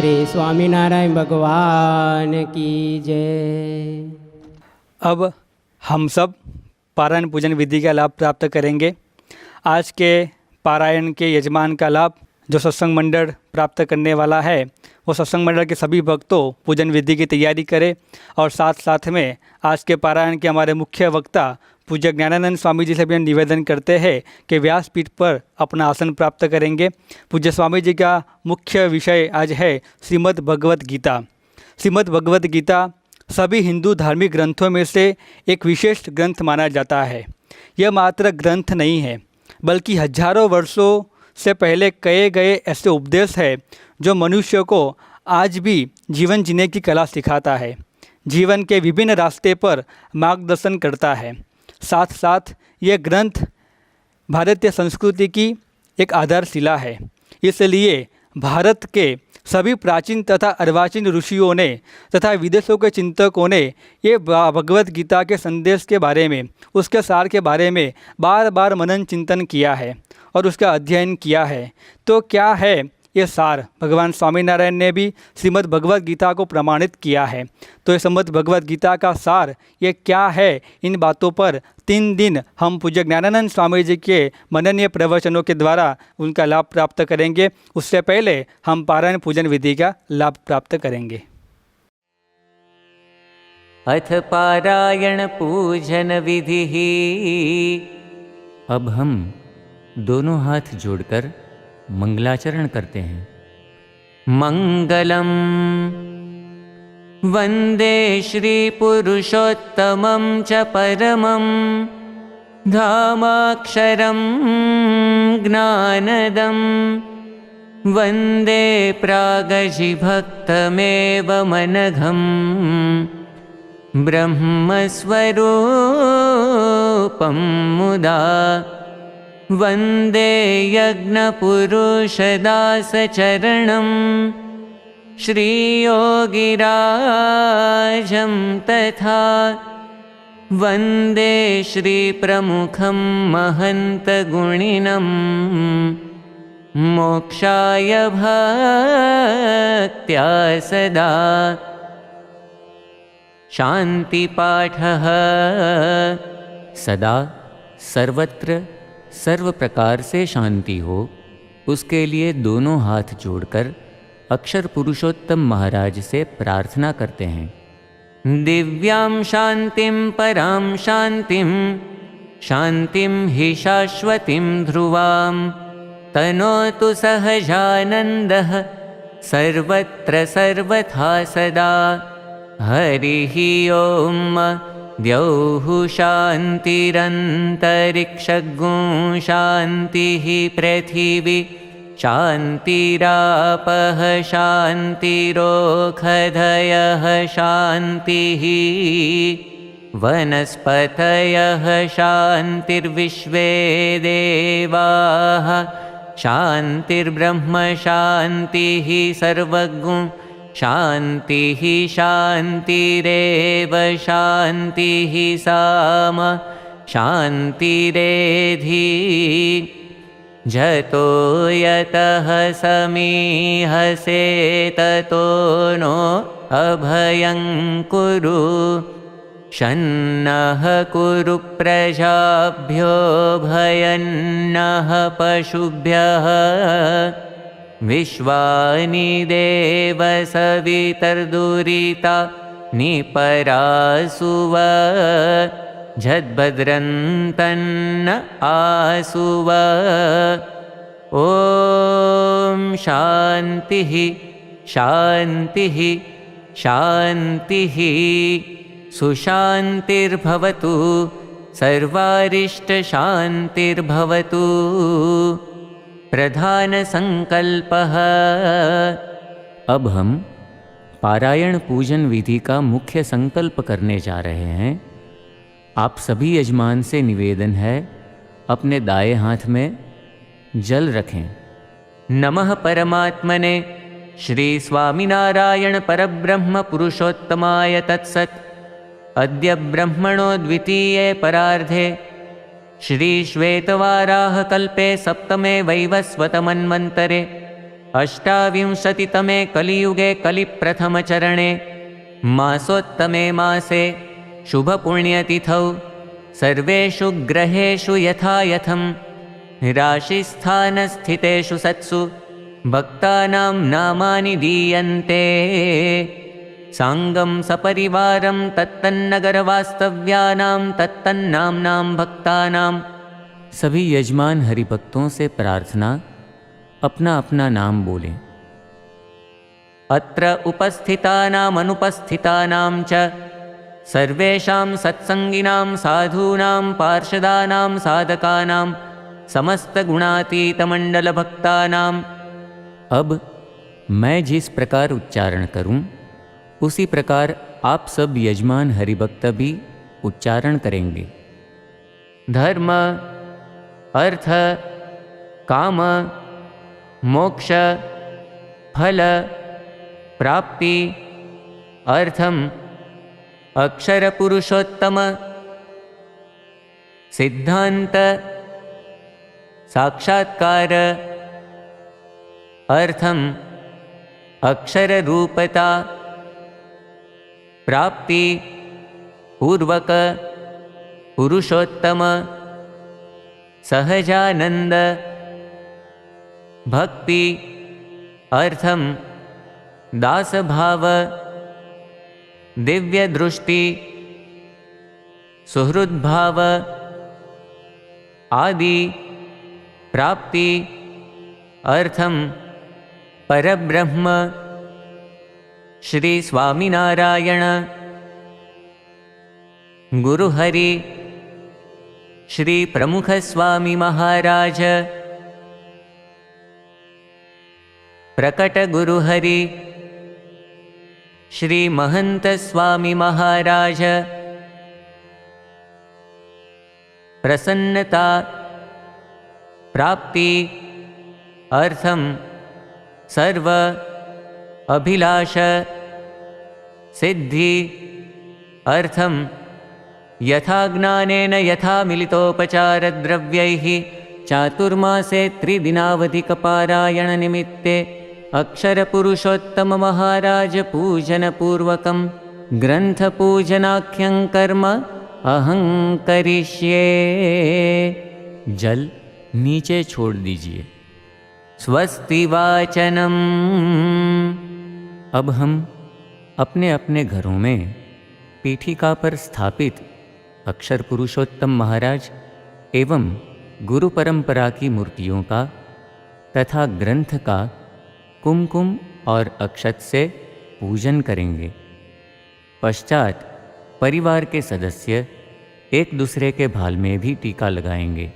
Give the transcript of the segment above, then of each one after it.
श्री स्वामीनारायण भगवान की जय। अब हम सब पारायण पूजन विधि का लाभ प्राप्त करेंगे। आज के पारायण के यजमान का लाभ जो सत्संग मंडल प्राप्त करने वाला है, वो सत्संग मंडल के सभी भक्तों पूजन विधि की तैयारी करें और साथ साथ में आज के पारायण के हमारे मुख्य वक्ता पूज्य ज्ञानानंद स्वामी जी से भी हम निवेदन करते हैं कि व्यासपीठ पर अपना आसन प्राप्त करेंगे। पूज्य स्वामी जी का मुख्य विषय आज है श्रीमद् भगवत गीता। श्रीमद् भगवत गीता सभी हिंदू धार्मिक ग्रंथों में से एक विशेष ग्रंथ माना जाता है। यह मात्र ग्रंथ नहीं है, बल्कि हजारों वर्षों से पहले कहे गए ऐसे उपदेश है जो मनुष्य को आज भी जीवन जीने की कला सिखाता है, जीवन के विभिन्न रास्ते पर मार्गदर्शन करता है। साथ साथ यह ग्रंथ भारतीय संस्कृति की एक आधारशिला है। इसलिए भारत के सभी प्राचीन तथा अर्वाचीन ऋषियों ने तथा विदेशों के चिंतकों ने ये भगवत गीता के संदेश के बारे में, उसके सार के बारे में बार बार मनन चिंतन किया है और उसका अध्ययन किया है। तो क्या है ये सार? भगवान स्वामीनारायण ने भी श्रीमद् भगवत गीता को प्रमाणित किया है। तो ये श्रीमद् भगवत गीता का सार ये क्या है, इन बातों पर 3 दिन हम पूज्य ज्ञानानंद स्वामी जी के मननीय प्रवचनों के द्वारा उनका लाभ प्राप्त करेंगे। उससे पहले हम पारायण पूजन विधि का लाभ प्राप्त करेंगे। अथ पारायण पूजन विधि। अब हम दोनों हाथ जोड़कर मंगलाचरण करते हैं। मंगलम वंदे श्री पुरुषोत्तमं च परमं धामाक्षरं ज्ञानदं वंदे प्रागजिभक्तमेव मनघं ब्रह्मस्वरूपं मुदा वंदे यज्ञपुरुषदासचरणं श्रीयोगिराजं तथा वंदे श्रीप्रमुखं महन्तगुणिनं मोक्षाय भक्त्या सदा। शान्तिपाठः। सदा सर्वत्र सर्व प्रकार से शांति हो, उसके लिए दोनों हाथ जोड़कर अक्षर पुरुषोत्तम महाराज से प्रार्थना करते हैं। दिव्यां शांतिं परां शांतिं शांतिं हि शाश्वतीं ध्रुवां तनोतु सहजानन्दः सर्वत्र सर्वथा सदा। हरिः ओम। द्यौः शान्तिरन्तरिक्षगुं शान्तिः पृथिवी शान्तिरापः शान्तिरोषधयः शान्तिः वनस्पतयः शान्तिर्विश्वे देवाः शान्तिर्ब्रह्म शान्तिः सर्वगुं शान्तिः शान्तिरेव शान्तिः साम शान्तिरेधि। जतो यतः समीहसे ततो नो अभयं कुरु शन्नः कुरु प्रजाभ्यो भयन्नः पशुभ्यः। विश्वानि देव सवितर्दुरिता निपरासुव झद्भद्रन्तन्न आसुव। ॐ शान्तिः शान्तिः शान्तिः। सुशान्तिर्भवतु सर्वारिष्टशान्तिर्भवतु। प्रधान संकल्पः। अब हम पारायण पूजन विधि का मुख्य संकल्प करने जा रहे हैं। आप सभी यजमान से निवेदन है, अपने दाएं हाथ में जल रखें। नमः परमात्मने श्री स्वामिनारायण परब्रह्म पुरुषोत्तमाय तत्सत्। अद्य ब्रह्मणो द्वितीये परार्धे श्री श्वेतवाराह कल्पे सप्तमे वैवस्वतमन्वन्तरे अष्टाविंशतितमे कलियुगे कलिप्रथमचरणे मासोत्तमे मासे शुभपुण्यतिथौ सर्वेषु ग्रहेषु यथा यथं राशिस्थानस्थितेषु सत्सु भक्तानां नामानि दीयन्ते। सांगं सपरिवारं तत्तन्नगरवास्तव्यानां तत्तन्नाम्नां भक्तानां। सभी यजमान हरिभक्तों से प्रार्थना, अपना अपना नाम बोलें। अत्र उपस्थितानाम् अनुपस्थितानां च सर्वेषां सत्संगिनां साधूनां पार्षदानां साधकानां समस्तगुणातीतमण्डलभक्तानां। अब मैं जिस प्रकार उच्चारण करूं, उसी प्रकार आप सब यजमान हरिभक्त भी उच्चारण करेंगे। धर्म, अर्थ, काम, मोक्ष, फल, प्राप्ति, अर्थम, अक्षर पुरुषोत्तम, सिद्धांत, साक्षात्कार, अर्थम, अक्षर रूपता, प्राप्ति, पूर्वक, पुरुषोत्तम, सहजानंद, भक्ति, अर्थम, दासभाव, दिव्य दृष्टि, सुहृद्भाव आदि, प्राप्ति, अर्थम, परब्रह्म, श्री स्वामीनारायण, गुरुहरि, श्री प्रमुख स्वामी महाराज, प्रकट गुरुहरि, श्री महंत स्वामी महाराज, प्रसन्नता, प्राप्ति, अर्थम, सर्व, अभिलाष, सिद्धि, अर्थम, यथा ज्ञानेन यथा मिलितोपचारद्रव्यैः चातुर्मासे त्रिदिनावधिकपारायण निमित्ते अक्षरपुरुषोत्तम महाराज पूजनपूर्वकं ग्रंथपूजनाख्यं कर्म अहं करिष्ये। जल नीचे छोड़ दीजिए। स्वस्ति वाचनम। अब हम अपने अपने घरों में पीठिका पर स्थापित अक्षर पुरुषोत्तम महाराज एवं गुरु परंपरा की मूर्तियों का तथा ग्रंथ का कुमकुम और अक्षत से पूजन करेंगे। पश्चात परिवार के सदस्य एक दूसरे के भाल में भी टीका लगाएंगे।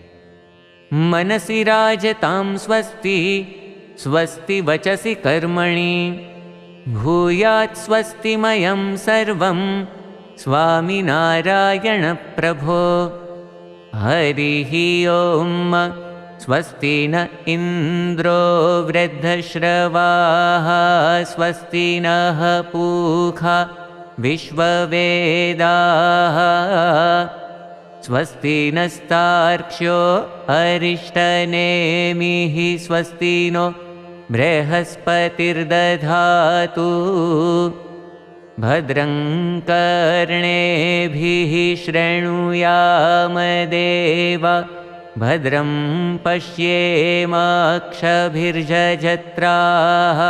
मनसि राजतां स्वस्ति, स्वस्ति वचसि कर्मणि, भूयात् स्वस्तिमयं सर्वं स्वामिनारायण प्रभो। हरिः ओम। स्वस्ति न इंद्रो वृद्धश्रवाः, स्वस्ति नः पूषा विश्ववेदाः, स्वस्ति नस्तार्क्ष्यो अरिष्टनेमिः, स्वस्ति नो बृहस्पतिर्दधातु। भद्रं कर्णेभिः शृणुयाम देवा, भद्रं पश्येमाक्षभिर्जत्राः,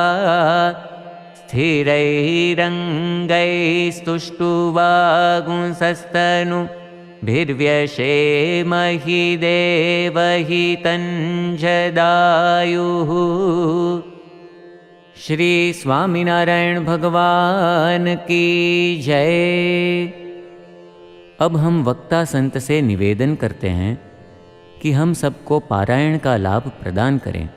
स्थिरैरङ्गैस्तुष्टुवागुंसस्तनुभिर्व्यशेमहि देवहितं जदायुः। श्री स्वामीनारायण भगवान की जय। अब हम वक्ता संत से निवेदन करते हैं कि हम सबको पारायण का लाभ प्रदान करें।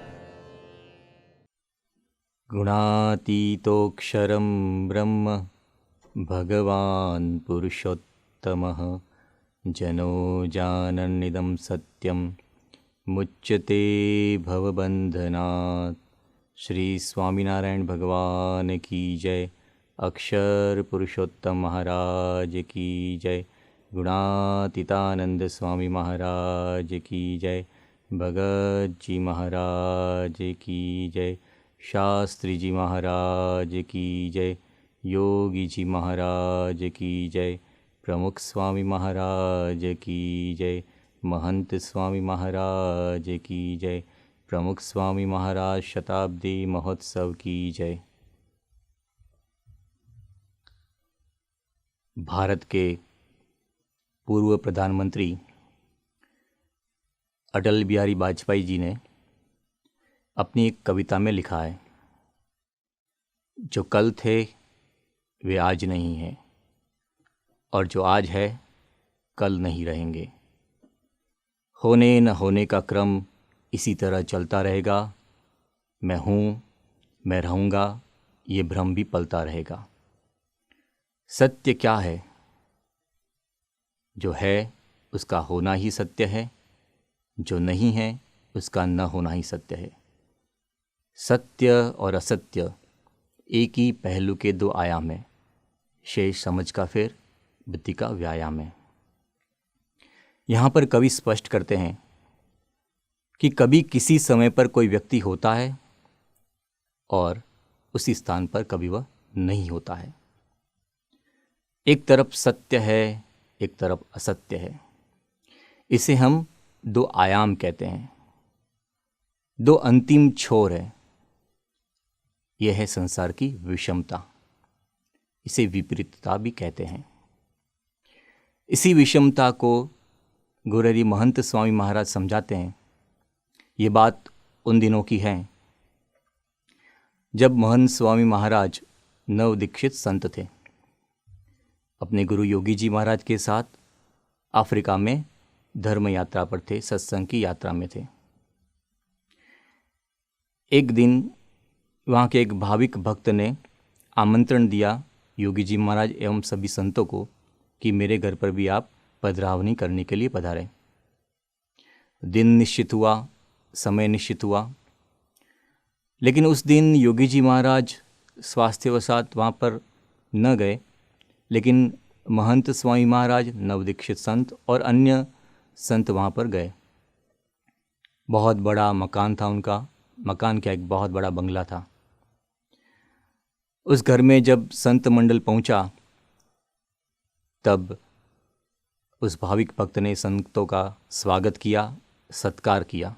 गुणातीतोऽक्षरं ब्रह्म भगवान् पुरुषोत्तमः, जनो जानन्निदं सत्यं मुच्यते भवबन्धनात्। श्री स्वामीनारायण भगवान की जय। अक्षर पुरुषोत्तम महाराज की जय। गुणातीतानंद स्वामी महाराज की जय। भगत जी महाराज की जय। शास्त्री जी महाराज की जय, योगी जी महाराज की जय, प्रमुख स्वामी महाराज की जय, महंत स्वामी महाराज की जय, प्रमुख स्वामी महाराज शताब्दी महोत्सव की जय। भारत के पूर्व प्रधानमंत्री अटल बिहारी वाजपेयी जी ने अपनी एक कविता में लिखा है, जो कल थे वे आज नहीं हैं, और जो आज है कल नहीं रहेंगे। होने न होने का क्रम इसी तरह चलता रहेगा। मैं हूँ, मैं रहूँगा, ये भ्रम भी पलता रहेगा। सत्य क्या है? जो है उसका होना ही सत्य है, जो नहीं है उसका न होना ही सत्य है। सत्य और असत्य एक ही पहलू के दो आयाम हैं, शेष समझ का फिर बुद्धि का व्यायाम है। यहाँ पर कवि स्पष्ट करते हैं कि कभी किसी समय पर कोई व्यक्ति होता है और उसी स्थान पर कभी वह नहीं होता है। एक तरफ सत्य है, एक तरफ असत्य है। इसे हम दो आयाम कहते हैं, दो अंतिम छोर है। यह है संसार की विषमता, इसे विपरीतता भी कहते हैं। इसी विषमता को गुरुहरि महंत स्वामी महाराज समझाते हैं। ये बात उन दिनों की है जब महंत स्वामी महाराज नवदीक्षित संत थे। अपने गुरु योगी जी महाराज के साथ अफ्रीका में धर्म यात्रा पर थे, सत्संग की यात्रा में थे। एक दिन वहाँ के एक भाविक भक्त ने आमंत्रण दिया योगी जी महाराज एवं सभी संतों को कि मेरे घर पर भी आप पधरावनी करने के लिए पधारें। दिन निश्चित हुआ, समय निश्चित हुआ, लेकिन उस दिन योगी जी महाराज स्वास्थ्यवशात वहाँ पर न गए, लेकिन महंत स्वामी महाराज, नवदीक्षित संत और अन्य संत वहाँ पर गए। बहुत बड़ा मकान था उनका, मकान क्या, एक बहुत बड़ा बंगला था। उस घर में जब संत मंडल पहुँचा तब उस भाविक भक्त ने संतों का स्वागत किया, सत्कार किया।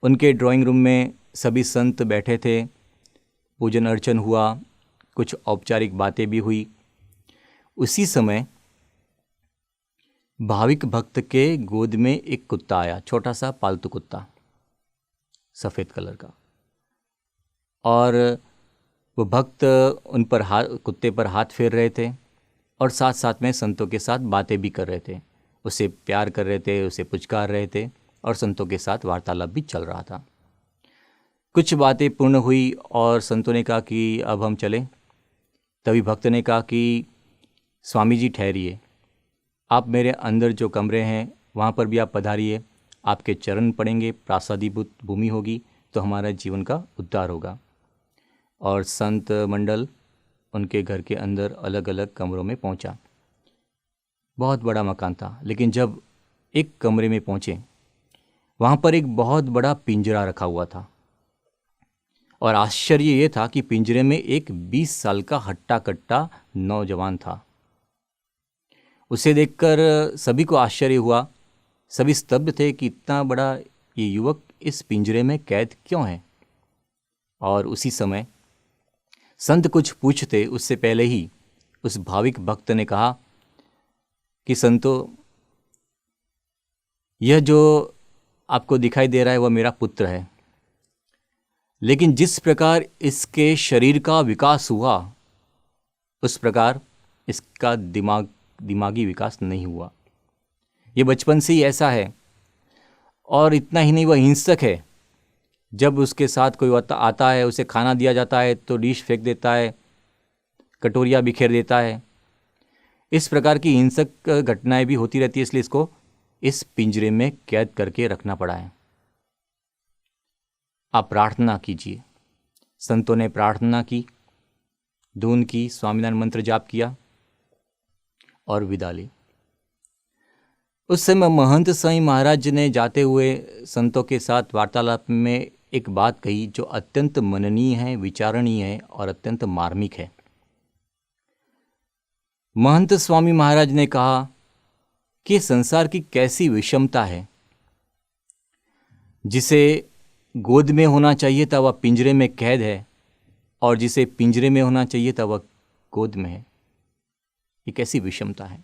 उनके ड्राइंग रूम में सभी संत बैठे थे, पूजन अर्चन हुआ, कुछ औपचारिक बातें भी हुई। उसी समय भाविक भक्त के गोद में एक कुत्ता आया, छोटा सा पालतू कुत्ता, सफ़ेद कलर का, और वो भक्त उन पर कुत्ते पर हाथ फेर रहे थे और साथ साथ में संतों के साथ बातें भी कर रहे थे। उसे प्यार कर रहे थे, उसे पुचकार रहे थे और संतों के साथ वार्तालाप भी चल रहा था। कुछ बातें पूर्ण हुई और संतों ने कहा कि अब हम चलें। तभी भक्त ने कहा कि स्वामी जी ठहरिए, आप मेरे अंदर जो कमरे हैं वहाँ पर भी आप पधारिए, आपके चरण पड़ेंगे, प्रासादीभूत भूमि होगी तो हमारा जीवन का उद्धार होगा। और संत मंडल उनके घर के अंदर अलग अलग कमरों में पहुंचा। बहुत बड़ा मकान था, लेकिन जब एक कमरे में पहुंचे वहाँ पर एक बहुत बड़ा पिंजरा रखा हुआ था और आश्चर्य ये था कि पिंजरे में एक 20 साल का हट्टा कट्टा नौजवान था। उसे देखकर सभी को आश्चर्य हुआ, सभी स्तब्ध थे कि इतना बड़ा ये युवक इस पिंजरे में कैद क्यों है। और उसी समय संत कुछ पूछते उससे पहले ही उस भाविक भक्त ने कहा कि संतों, यह जो आपको दिखाई दे रहा है वह मेरा पुत्र है, लेकिन जिस प्रकार इसके शरीर का विकास हुआ उस प्रकार इसका दिमागी विकास नहीं हुआ। ये बचपन से ही ऐसा है, और इतना ही नहीं, वह हिंसक है। जब उसके साथ कोई आता है, उसे खाना दिया जाता है तो डिश फेंक देता है, कटोरियाँ बिखेर देता है। इस प्रकार की हिंसक घटनाएं भी होती रहती है, इसलिए इसको इस पिंजरे में कैद करके रखना पड़ा है। आप प्रार्थना कीजिए। संतों ने प्रार्थना की, धून की, स्वामीनारायण मंत्र जाप किया और विदा ली। उस समय महंत स्वामी महाराज ने जाते हुए संतों के साथ वार्तालाप में एक बात कही जो अत्यंत मननीय है, विचारणीय है और अत्यंत मार्मिक है। महंत स्वामी महाराज ने कहा कि संसार की कैसी विषमता है, जिसे गोद में होना चाहिए था वह पिंजरे में कैद है, और जिसे पिंजरे में होना चाहिए था वह गोद में है। ये कैसी विषमता है।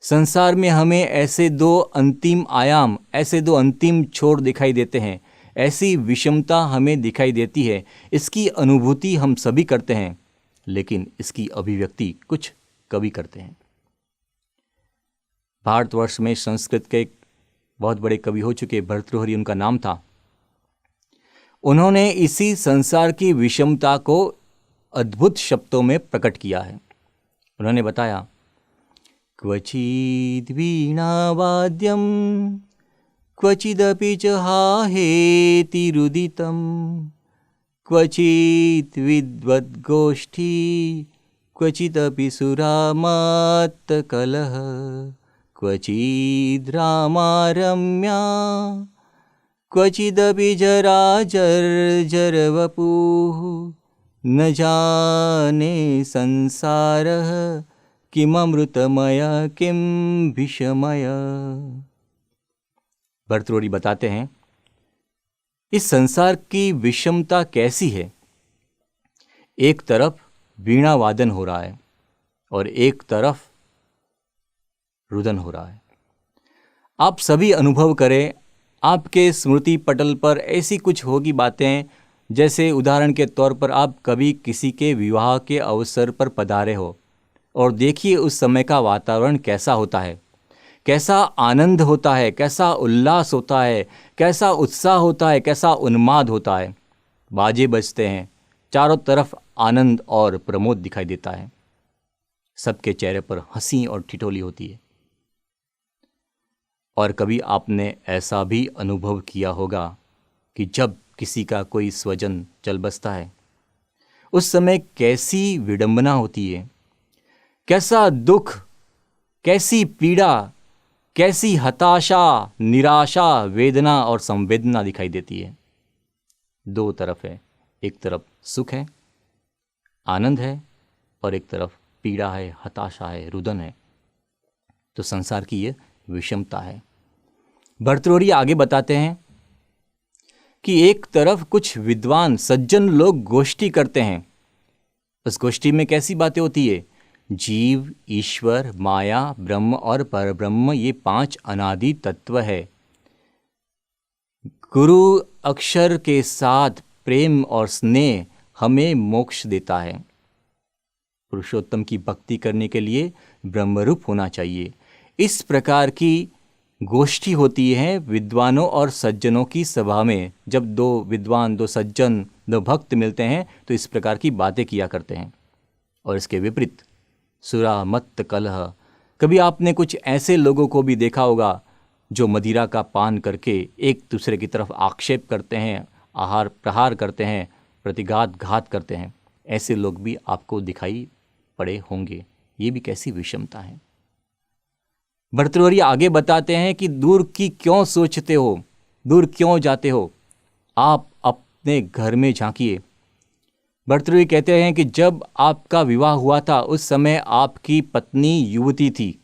संसार में हमें ऐसे दो अंतिम आयाम, ऐसे दो अंतिम छोर दिखाई देते हैं, ऐसी विषमता हमें दिखाई देती है। इसकी अनुभूति हम सभी करते हैं, लेकिन इसकी अभिव्यक्ति कुछ कवि करते हैं। भारतवर्ष में संस्कृत के एक बहुत बड़े कवि हो चुके भर्तृहरि उनका नाम था। उन्होंने इसी संसार की विषमता को अद्भुत शब्दों में प्रकट किया है। उन्होंने बताया, क्वचिद् वीणावाद्यं क्वचिदपि च हाहेतिरुदितं क्वचित् विद्वद्गोष्ठी क्वचिदपि सुरामात्तकलह क्वचिद् रामारम्या क्वचिदपि जराजर्जरवपुः न जाने संसारः किममृतमय किम विषमय। भर्तृहरि बताते हैं, इस संसार की विषमता कैसी है। एक तरफ वीणा वादन हो रहा है और एक तरफ रुदन हो रहा है। आप सभी अनुभव करें, आपके स्मृति पटल पर ऐसी कुछ होगी बातें, जैसे उदाहरण के तौर पर आप कभी किसी के विवाह के अवसर पर पधारे हो और देखिए उस समय का वातावरण कैसा होता है, कैसा आनंद होता है, कैसा उल्लास होता है, कैसा उत्साह होता है, कैसा उन्माद होता है। बाजे बजते हैं, चारों तरफ आनंद और प्रमोद दिखाई देता है, सबके चेहरे पर हंसी और ठिठोली होती है। और कभी आपने ऐसा भी अनुभव किया होगा कि जब किसी का कोई स्वजन चल बसता है, उस समय कैसी विडंबना होती है, कैसा दुख, कैसी पीड़ा, कैसी हताशा, निराशा, वेदना और संवेदना दिखाई देती है। दो तरफ है, एक तरफ सुख है, आनंद है, और एक तरफ पीड़ा है, हताशा है, रुदन है। तो संसार की ये विषमता है। भर्तृहरि आगे बताते हैं कि एक तरफ कुछ विद्वान सज्जन लोग गोष्ठी करते हैं। उस गोष्ठी में कैसी बातें होती है? जीव, ईश्वर, माया, ब्रह्म और परब्रह्म, ये 5 अनादि तत्व है। गुरु अक्षर के साथ प्रेम और स्नेह हमें मोक्ष देता है। पुरुषोत्तम की भक्ति करने के लिए ब्रह्मरूप होना चाहिए। इस प्रकार की गोष्ठी होती है विद्वानों और सज्जनों की सभा में। जब दो विद्वान, दो सज्जन, दो भक्त मिलते हैं तो इस प्रकार की बातें किया करते हैं। और इसके विपरीत सुरा मत्त कलह, कभी आपने कुछ ऐसे लोगों को भी देखा होगा जो मदिरा का पान करके एक दूसरे की तरफ आक्षेप करते हैं, आहार प्रहार करते हैं, प्रतिघात घात करते हैं। ऐसे लोग भी आपको दिखाई पड़े होंगे। ये भी कैसी विषमता है। भर्तृहरि आगे बताते हैं कि दूर की क्यों सोचते हो, दूर क्यों जाते हो, आप अपने घर में झांकिए। भर्तृहरि कहते हैं कि जब आपका विवाह हुआ था उस समय आपकी पत्नी युवती थी,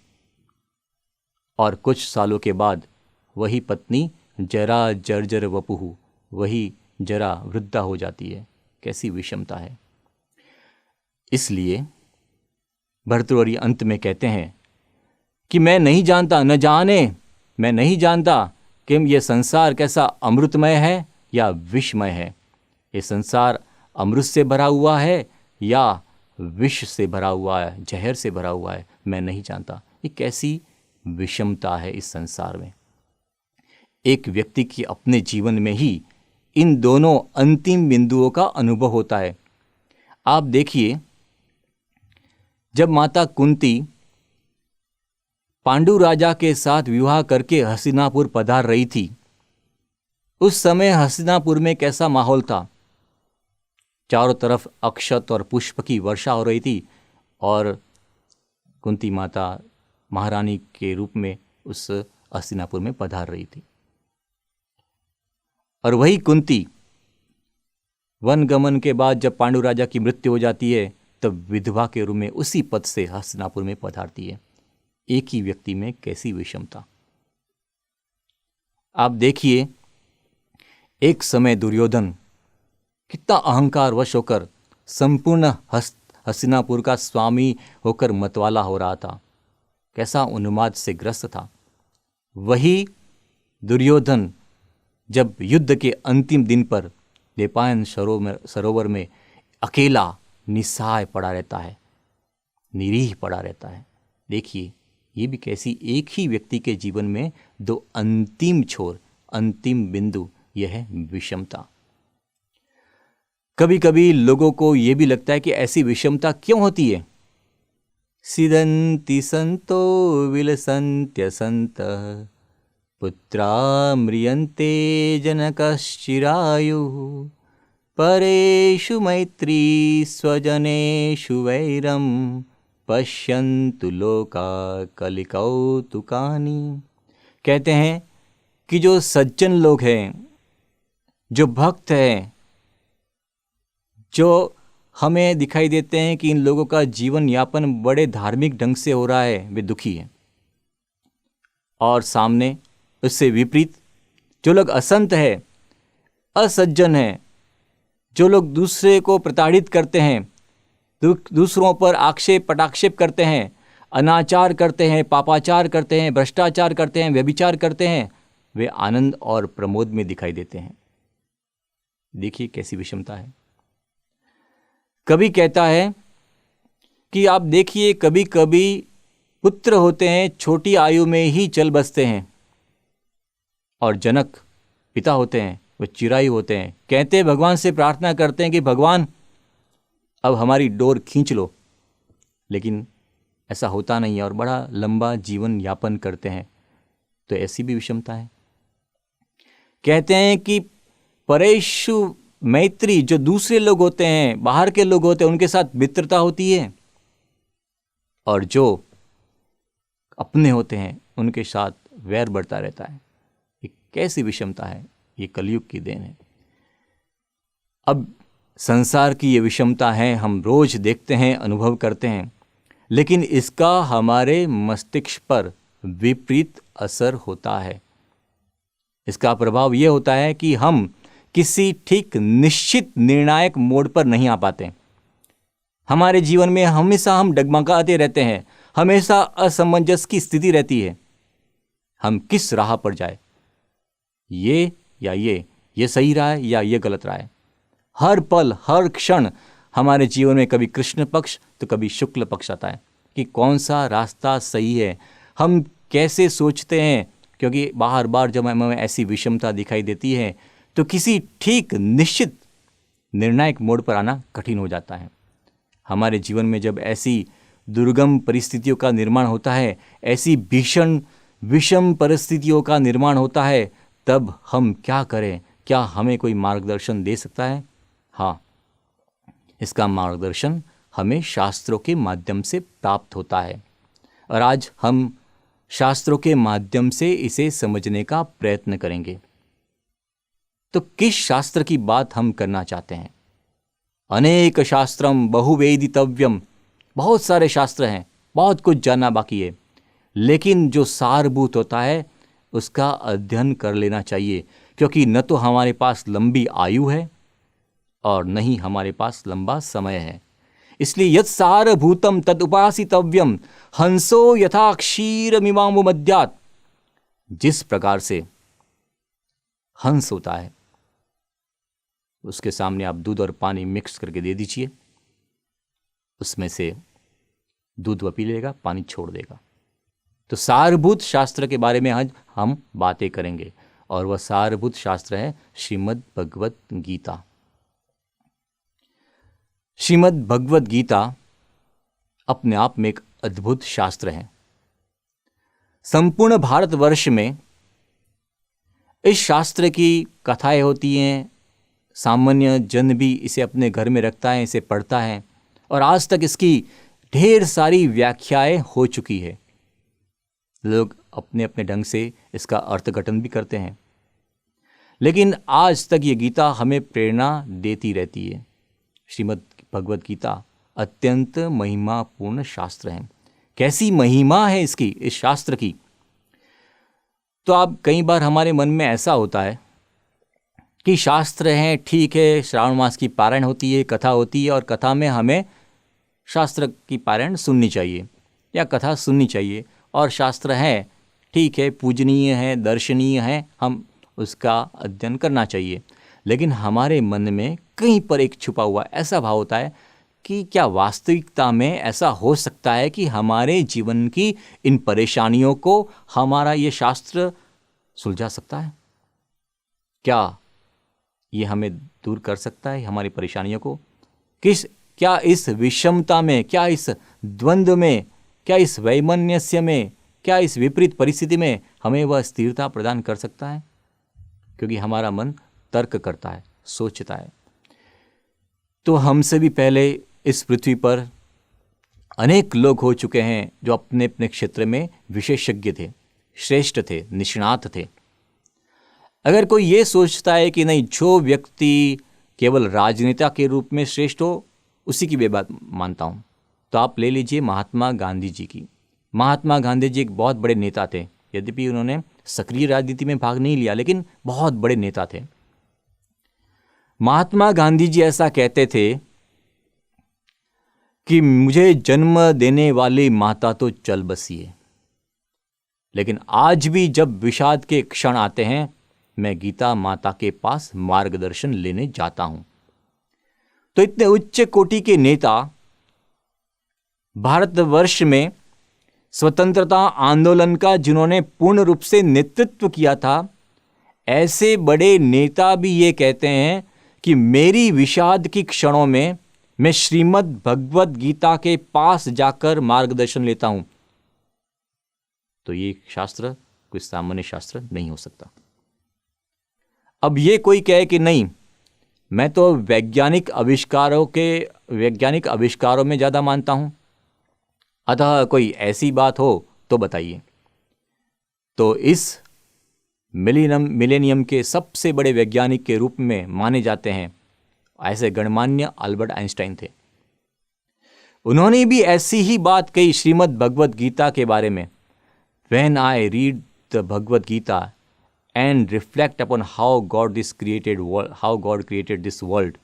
और कुछ सालों के बाद वही पत्नी जरा जर्जर वपुहु, वही जरा वृद्धा हो जाती है। कैसी विषमता है। इसलिए भर्तृहरि अंत में कहते हैं कि मैं नहीं जानता, न जाने, मैं नहीं जानता कि यह संसार कैसा अमृतमय है या विषमय है। ये संसार अमृत से भरा हुआ है या विष से भरा हुआ है, जहर से भरा हुआ है, मैं नहीं जानता। ये कैसी विषमता है इस संसार में। एक व्यक्ति की अपने जीवन में ही इन दोनों अंतिम बिंदुओं का अनुभव होता है। आप देखिए, जब माता कुंती पांडु राजा के साथ विवाह करके हस्तिनापुर पधार रही थी, उस समय हस्तिनापुर में कैसा माहौल था। चारों तरफ अक्षत और पुष्प की वर्षा हो रही थी और कुंती माता महारानी के रूप में उस हस्तिनापुर में पधार रही थी। और वही कुंती वन गमन के बाद जब पांडु राजा की मृत्यु हो जाती है तब विधवा के रूप में उसी पद से हस्तिनापुर में पधारती है। एक ही व्यक्ति में कैसी विषमता। आप देखिए, एक समय दुर्योधन कितना अहंकार वश होकर संपूर्ण हस्तिनापुर का स्वामी होकर मतवाला हो रहा था, कैसा उन्माद से ग्रस्त था। वही दुर्योधन जब युद्ध के अंतिम दिन पर देपायन सरोवर में अकेला निस्सहाय पड़ा रहता है, निरीह पड़ा रहता है। देखिए, ये भी कैसी एक ही व्यक्ति के जीवन में दो अंतिम छोर, अंतिम बिंदु, यह है विषमता। कभी कभी लोगों को यह भी लगता है कि ऐसी विषमता क्यों होती है। सिदन्ति संतो विलसन्त्य संतः पुत्रा म्रियन्ते जनकश्चिरायुः परेषु मैत्री स्वजनेषु वैरम पश्यन्तु लोका कलिकौतुकानि। कहते हैं कि जो सज्जन लोग हैं, जो भक्त हैं, जो हमें दिखाई देते हैं कि इन लोगों का जीवन यापन बड़े धार्मिक ढंग से हो रहा है, वे दुखी हैं। और सामने उससे विपरीत जो लोग असंत है, असज्जन है, जो लोग दूसरे को प्रताड़ित करते हैं, दूसरों पर आक्षेप पटाक्षेप करते हैं, अनाचार करते हैं, पापाचार करते हैं, भ्रष्टाचार करते हैं, व्यभिचार करते हैं, वे आनंद और प्रमोद में दिखाई देते हैं। देखिए कैसी विषमता है। कभी कहता है कि आप देखिए, कभी कभी पुत्र होते हैं छोटी आयु में ही चल बसते हैं, और जनक पिता होते हैं वो चिरायु होते हैं। कहते हैं, भगवान से प्रार्थना करते हैं कि भगवान अब हमारी डोर खींच लो, लेकिन ऐसा होता नहीं है और बड़ा लंबा जीवन यापन करते हैं। तो ऐसी भी विषमता है। कहते हैं कि परेषु मैत्री, जो दूसरे लोग होते हैं, बाहर के लोग होते हैं, उनके साथ मित्रता होती है, और जो अपने होते हैं उनके साथ वैर बढ़ता रहता है। ये कैसी विषमता है, ये कलयुग की देन है। अब संसार की ये विषमता है, हम रोज देखते हैं, अनुभव करते हैं, लेकिन इसका हमारे मस्तिष्क पर विपरीत असर होता है। इसका प्रभाव ये होता है कि हम किसी ठीक निश्चित निर्णायक मोड़ पर नहीं आ पाते। हमारे जीवन में हमेशा हम डगमगाते रहते हैं, हमेशा असमंजस की स्थिति रहती है। हम किस राह पर जाए, ये या ये सही राह है या ये गलत राह है। हर पल हर क्षण हमारे जीवन में कभी कृष्ण पक्ष तो कभी शुक्ल पक्ष आता है कि कौन सा रास्ता सही है। हम कैसे सोचते हैं, क्योंकि बार बार जब हमें ऐसी विषमता दिखाई देती है तो किसी ठीक निश्चित निर्णायक मोड़ पर आना कठिन हो जाता है। हमारे जीवन में जब ऐसी दुर्गम परिस्थितियों का निर्माण होता है, ऐसी भीषण विषम परिस्थितियों का निर्माण होता है, तब हम क्या करें? क्या हमें कोई मार्गदर्शन दे सकता है? हाँ, इसका मार्गदर्शन हमें शास्त्रों के माध्यम से प्राप्त होता है, और आज हम शास्त्रों के माध्यम से इसे समझने का प्रयत्न करेंगे। तो किस शास्त्र की बात हम करना चाहते हैं? अनेक शास्त्रम बहुवेदितव्यम, बहुत सारे शास्त्र हैं, बहुत कुछ जानना बाकी है, लेकिन जो सारभूत होता है उसका अध्ययन कर लेना चाहिए, क्योंकि न तो हमारे पास लंबी आयु है और न ही हमारे पास लंबा समय है। इसलिए यत् सारभूतम तद उपासितव्यम हंसो यथा क्षीरमिमाम मद्यात्। जिस प्रकार से हंस होता है, उसके सामने आप दूध और पानी मिक्स करके दे दीजिए, उसमें से दूध वह पी लेगा, पानी छोड़ देगा। तो सारभूत शास्त्र के बारे में आज हम बातें करेंगे, और वह सारभूत शास्त्र है श्रीमद् भगवत गीता। श्रीमद् भगवत गीता अपने आप में एक अद्भुत शास्त्र है। संपूर्ण भारतवर्ष में इस शास्त्र की कथाएं होती हैं, सामान्य जन भी इसे अपने घर में रखता है, इसे पढ़ता है, और आज तक इसकी ढेर सारी व्याख्याएं हो चुकी है। लोग अपने अपने ढंग से इसका अर्थघटन भी करते हैं, लेकिन आज तक ये गीता हमें प्रेरणा देती रहती है। श्रीमद् भगवत गीता अत्यंत महिमापूर्ण शास्त्र है। कैसी महिमा है इसकी, इस शास्त्र की। तो आप कई बार हमारे मन में ऐसा होता है कि शास्त्र हैं, ठीक है, श्रावण मास की पारायण होती है, कथा होती है, और कथा में हमें शास्त्र की पारायण सुननी चाहिए या कथा सुननी चाहिए, और शास्त्र है, ठीक है, पूजनीय है, दर्शनीय है, हम उसका अध्ययन करना चाहिए। लेकिन हमारे मन में कहीं पर एक छुपा हुआ ऐसा भाव होता है कि क्या वास्तविकता में ऐसा हो सकता है कि हमारे जीवन की इन परेशानियों को हमारा ये शास्त्र सुलझा सकता है? क्या ये हमें दूर कर सकता है हमारी परेशानियों को? क्या इस विषमता में, क्या इस द्वंद्व में, क्या इस वैमनस्य में, क्या इस विपरीत परिस्थिति में हमें वह स्थिरता प्रदान कर सकता है? क्योंकि हमारा मन तर्क करता है, सोचता है। तो हमसे भी पहले इस पृथ्वी पर अनेक लोग हो चुके हैं जो अपने अपने क्षेत्र में विशेषज्ञ थे, श्रेष्ठ थे, निष्णात थे। अगर कोई ये सोचता है कि नहीं, जो व्यक्ति केवल राजनेता के रूप में श्रेष्ठ हो उसी की मैं बात मानता हूँ, तो आप ले लीजिए महात्मा गांधी जी की। महात्मा गांधी जी एक बहुत बड़े नेता थे, यद्यपि उन्होंने सक्रिय राजनीति में भाग नहीं लिया, लेकिन बहुत बड़े नेता थे। महात्मा गांधी जी ऐसा कहते थे कि मुझे जन्म देने वाली माता तो चल बसी है, लेकिन आज भी जब विषाद के क्षण आते हैं, मैं गीता माता के पास मार्गदर्शन लेने जाता हूं। तो इतने उच्च कोटि के नेता, भारतवर्ष में स्वतंत्रता आंदोलन का जिन्होंने पूर्ण रूप से नेतृत्व किया था, ऐसे बड़े नेता भी ये कहते हैं कि मेरी विषाद की क्षणों में मैं श्रीमद् भगवत गीता के पास जाकर मार्गदर्शन लेता हूं। तो ये शास्त्र कोई सामान्य शास्त्र नहीं हो सकता। अब ये कोई कहे कि नहीं, मैं तो वैज्ञानिक आविष्कारों में ज़्यादा मानता हूं, अतः कोई ऐसी बात हो तो बताइए। तो इस मिलेनियम के सबसे बड़े वैज्ञानिक के रूप में माने जाते हैं ऐसे गणमान्य अल्बर्ट आइंस्टाइन थे। उन्होंने भी ऐसी ही बात कही श्रीमद् भगवत गीता के बारे में। When I read the Bhagavad Gita and reflect upon how God created this world,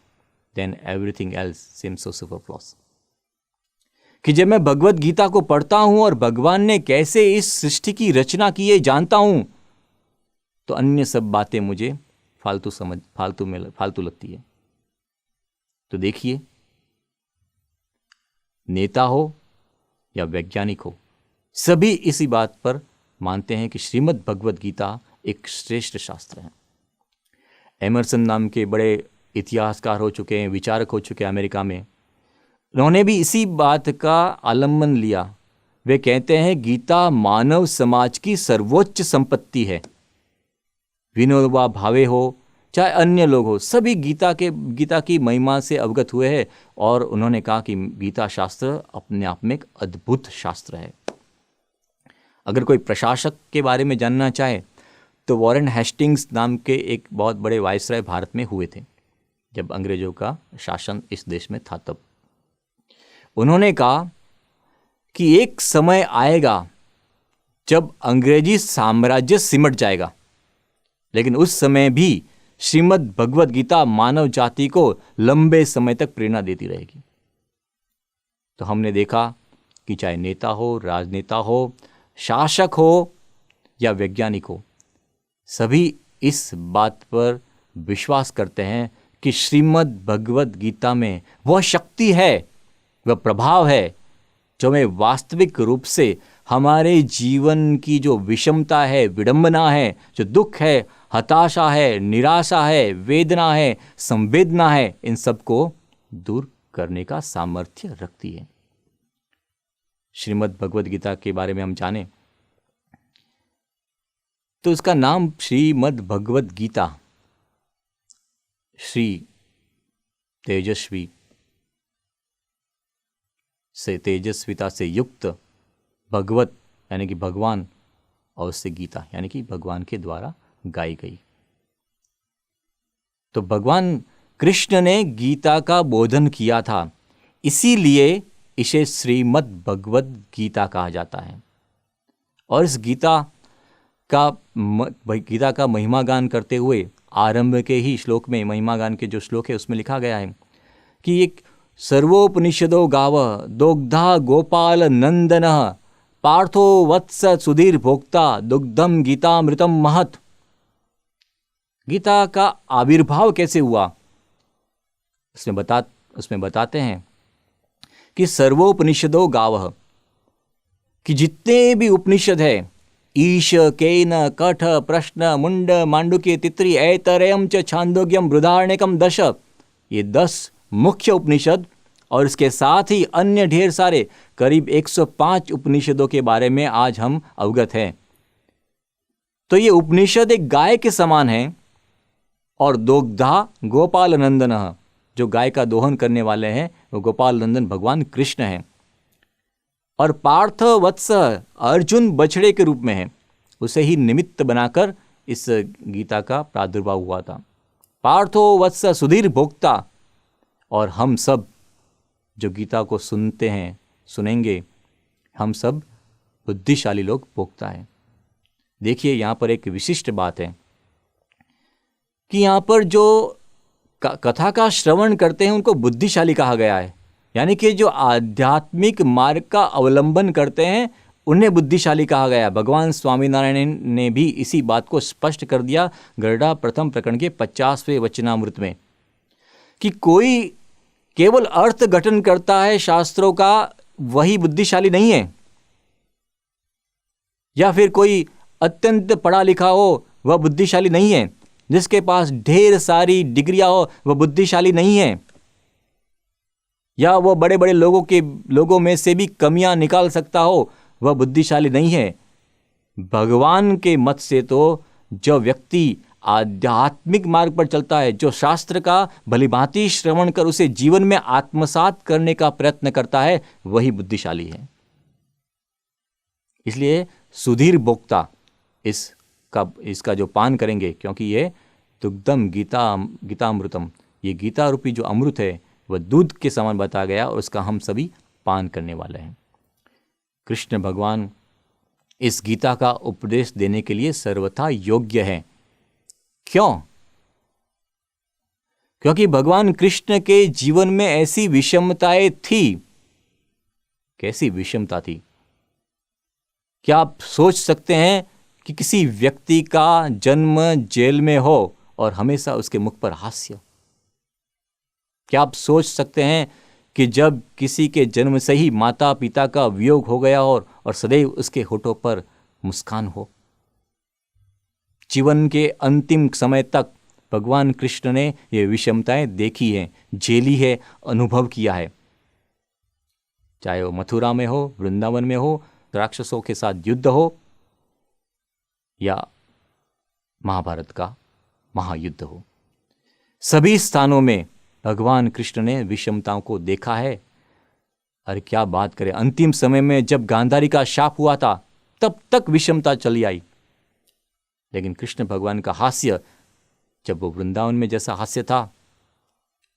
then everything else seems so superfluous. कि जब मैं भगवत गीता को पढ़ता हूं और भगवान ने कैसे इस सृष्टि की रचना की है जानता हूं, तो अन्य सब बातें मुझे फालतू लगती है। तो देखिए, नेता हो या वैज्ञानिक हो, सभी इसी बात पर मानते हैं कि श्रीमद् भगवत गीता एक श्रेष्ठ शास्त्र है। एमर्सन नाम के बड़े इतिहासकार हो चुके हैं, विचारक हो चुके हैं अमेरिका में, उन्होंने भी इसी बात का आलम्बन लिया। वे कहते हैं गीता मानव समाज की सर्वोच्च संपत्ति है। विनोबा भावे हो चाहे अन्य लोग हो, सभी गीता की महिमा से अवगत हुए हैं, और उन्होंने कहा कि गीता शास्त्र अपने आप में एक अद्भुत शास्त्र है। अगर कोई प्रशासक के बारे में जानना चाहे तो वॉरेन हेस्टिंग्स नाम के एक बहुत बड़े वायसराय भारत में हुए थे जब अंग्रेजों का शासन इस देश में था। तब उन्होंने कहा कि एक समय आएगा जब अंग्रेजी साम्राज्य सिमट जाएगा, लेकिन उस समय भी श्रीमद् भगवत गीता मानव जाति को लंबे समय तक प्रेरणा देती रहेगी। तो हमने देखा कि चाहे नेता हो, राजनेता हो, शासक हो या वैज्ञानिक हो, सभी इस बात पर विश्वास करते हैं कि श्रीमद् भगवत गीता में वह शक्ति है, वह प्रभाव है जो हमें वास्तविक रूप से हमारे जीवन की जो विषमता है, विडंबना है, जो दुख है, हताशा है, निराशा है, वेदना है, संवेदना है, इन सब को दूर करने का सामर्थ्य रखती है। श्रीमद् भगवत गीता के बारे में हम जानें तो उसका नाम श्रीमद् भगवत गीता, श्री तेजस्वी से तेजस्विता से युक्त, भगवत यानी कि भगवान, और उससे गीता यानी कि भगवान के द्वारा गाई गई। तो भगवान कृष्ण ने गीता का बोधन किया था, इसीलिए इसे श्रीमद् भगवद गीता कहा जाता है। और इस गीता का महिमा गान करते हुए आरंभ के ही श्लोक में, महिमा गान के जो श्लोक है उसमें लिखा गया है कि एक सर्वोपनिषदो गाव दोग्धा गोपाल नंदन पार्थो वत्स सुधीर भोक्ता दुग्धम गीतामृतम महत। गीता का आविर्भाव कैसे हुआ उसमें बताते हैं कि सर्वोपनिषदो गावः, कि जितने भी उपनिषद है, ईश केन कठ प्रश्न मुंड मांडुक्य तित्री ऐतरेयम च छांदोग्यम बृहदारण्यकम दश, ये 10 मुख्य उपनिषद और इसके साथ ही अन्य ढेर सारे करीब 105 उपनिषदों के बारे में आज हम अवगत हैं। तो ये उपनिषद एक गाय के समान है और दोग्धा गोपाल नंदन, जो गाय का दोहन करने वाले हैं वो गोपाल नंदन भगवान कृष्ण हैं। और पार्थ वत्स, अर्जुन बछड़े के रूप में है, उसे ही निमित्त बनाकर इस गीता का प्रादुर्भाव हुआ था। पार्थो वत्स सुधीर भोक्ता, और हम सब जो गीता को सुनते हैं, सुनेंगे, हम सब बुद्धिशाली लोग भोक्ता है। देखिए यहाँ पर एक विशिष्ट बात है कि यहाँ पर जो कथा का श्रवण करते हैं उनको बुद्धिशाली कहा गया है, यानी कि जो आध्यात्मिक मार्ग का अवलंबन करते हैं उन्हें बुद्धिशाली कहा गया। भगवान स्वामीनारायण ने भी इसी बात को स्पष्ट कर दिया गरुड़ा प्रथम प्रकरण के 50वें वचनामृत में, कि कोई केवल अर्थ घटन करता है शास्त्रों का, वही बुद्धिशाली नहीं है, या फिर कोई अत्यंत पढ़ा लिखा हो वह बुद्धिशाली नहीं है, जिसके पास ढेर सारी डिग्रियां हो वह बुद्धिशाली नहीं है, या वो बड़े बड़े लोगों में से भी कमियां निकाल सकता हो वह बुद्धिशाली नहीं है। भगवान के मत से तो जो व्यक्ति आध्यात्मिक मार्ग पर चलता है, जो शास्त्र का भलीभांति श्रवण कर उसे जीवन में आत्मसात करने का प्रयत्न करता है, वही बुद्धिशाली है। इसलिए सुधीर भोक्ता इसका जो पान करेंगे, क्योंकि ये दुग्धम गीतामृतम, ये गीता रूपी जो अमृत है वह दूध के समान बताया गया और उसका हम सभी पान करने वाले हैं। कृष्ण भगवान इस गीता का उपदेश देने के लिए सर्वथा योग्य हैं। क्यों? क्योंकि भगवान कृष्ण के जीवन में ऐसी विषमताएं थी। कैसी विषमता थी? क्या आप सोच सकते हैं कि किसी व्यक्ति का जन्म जेल में हो और हमेशा उसके मुख पर हास्य? क्या आप सोच सकते हैं कि जब किसी के जन्म से ही माता पिता का वियोग हो गया और सदैव उसके होठों पर मुस्कान हो? जीवन के अंतिम समय तक भगवान कृष्ण ने ये विषमताएं देखी हैं, झेली है, अनुभव किया है। चाहे वो मथुरा में हो, वृंदावन में हो, राक्षसों के साथ युद्ध हो, या महाभारत का महायुद्ध हो, सभी स्थानों में भगवान कृष्ण ने विषमताओं को देखा है। अरे क्या बात करें, अंतिम समय में जब गांधारी का शाप हुआ था तब तक विषमता चली आई, लेकिन कृष्ण भगवान का हास्य, जब वो वृंदावन में जैसा हास्य था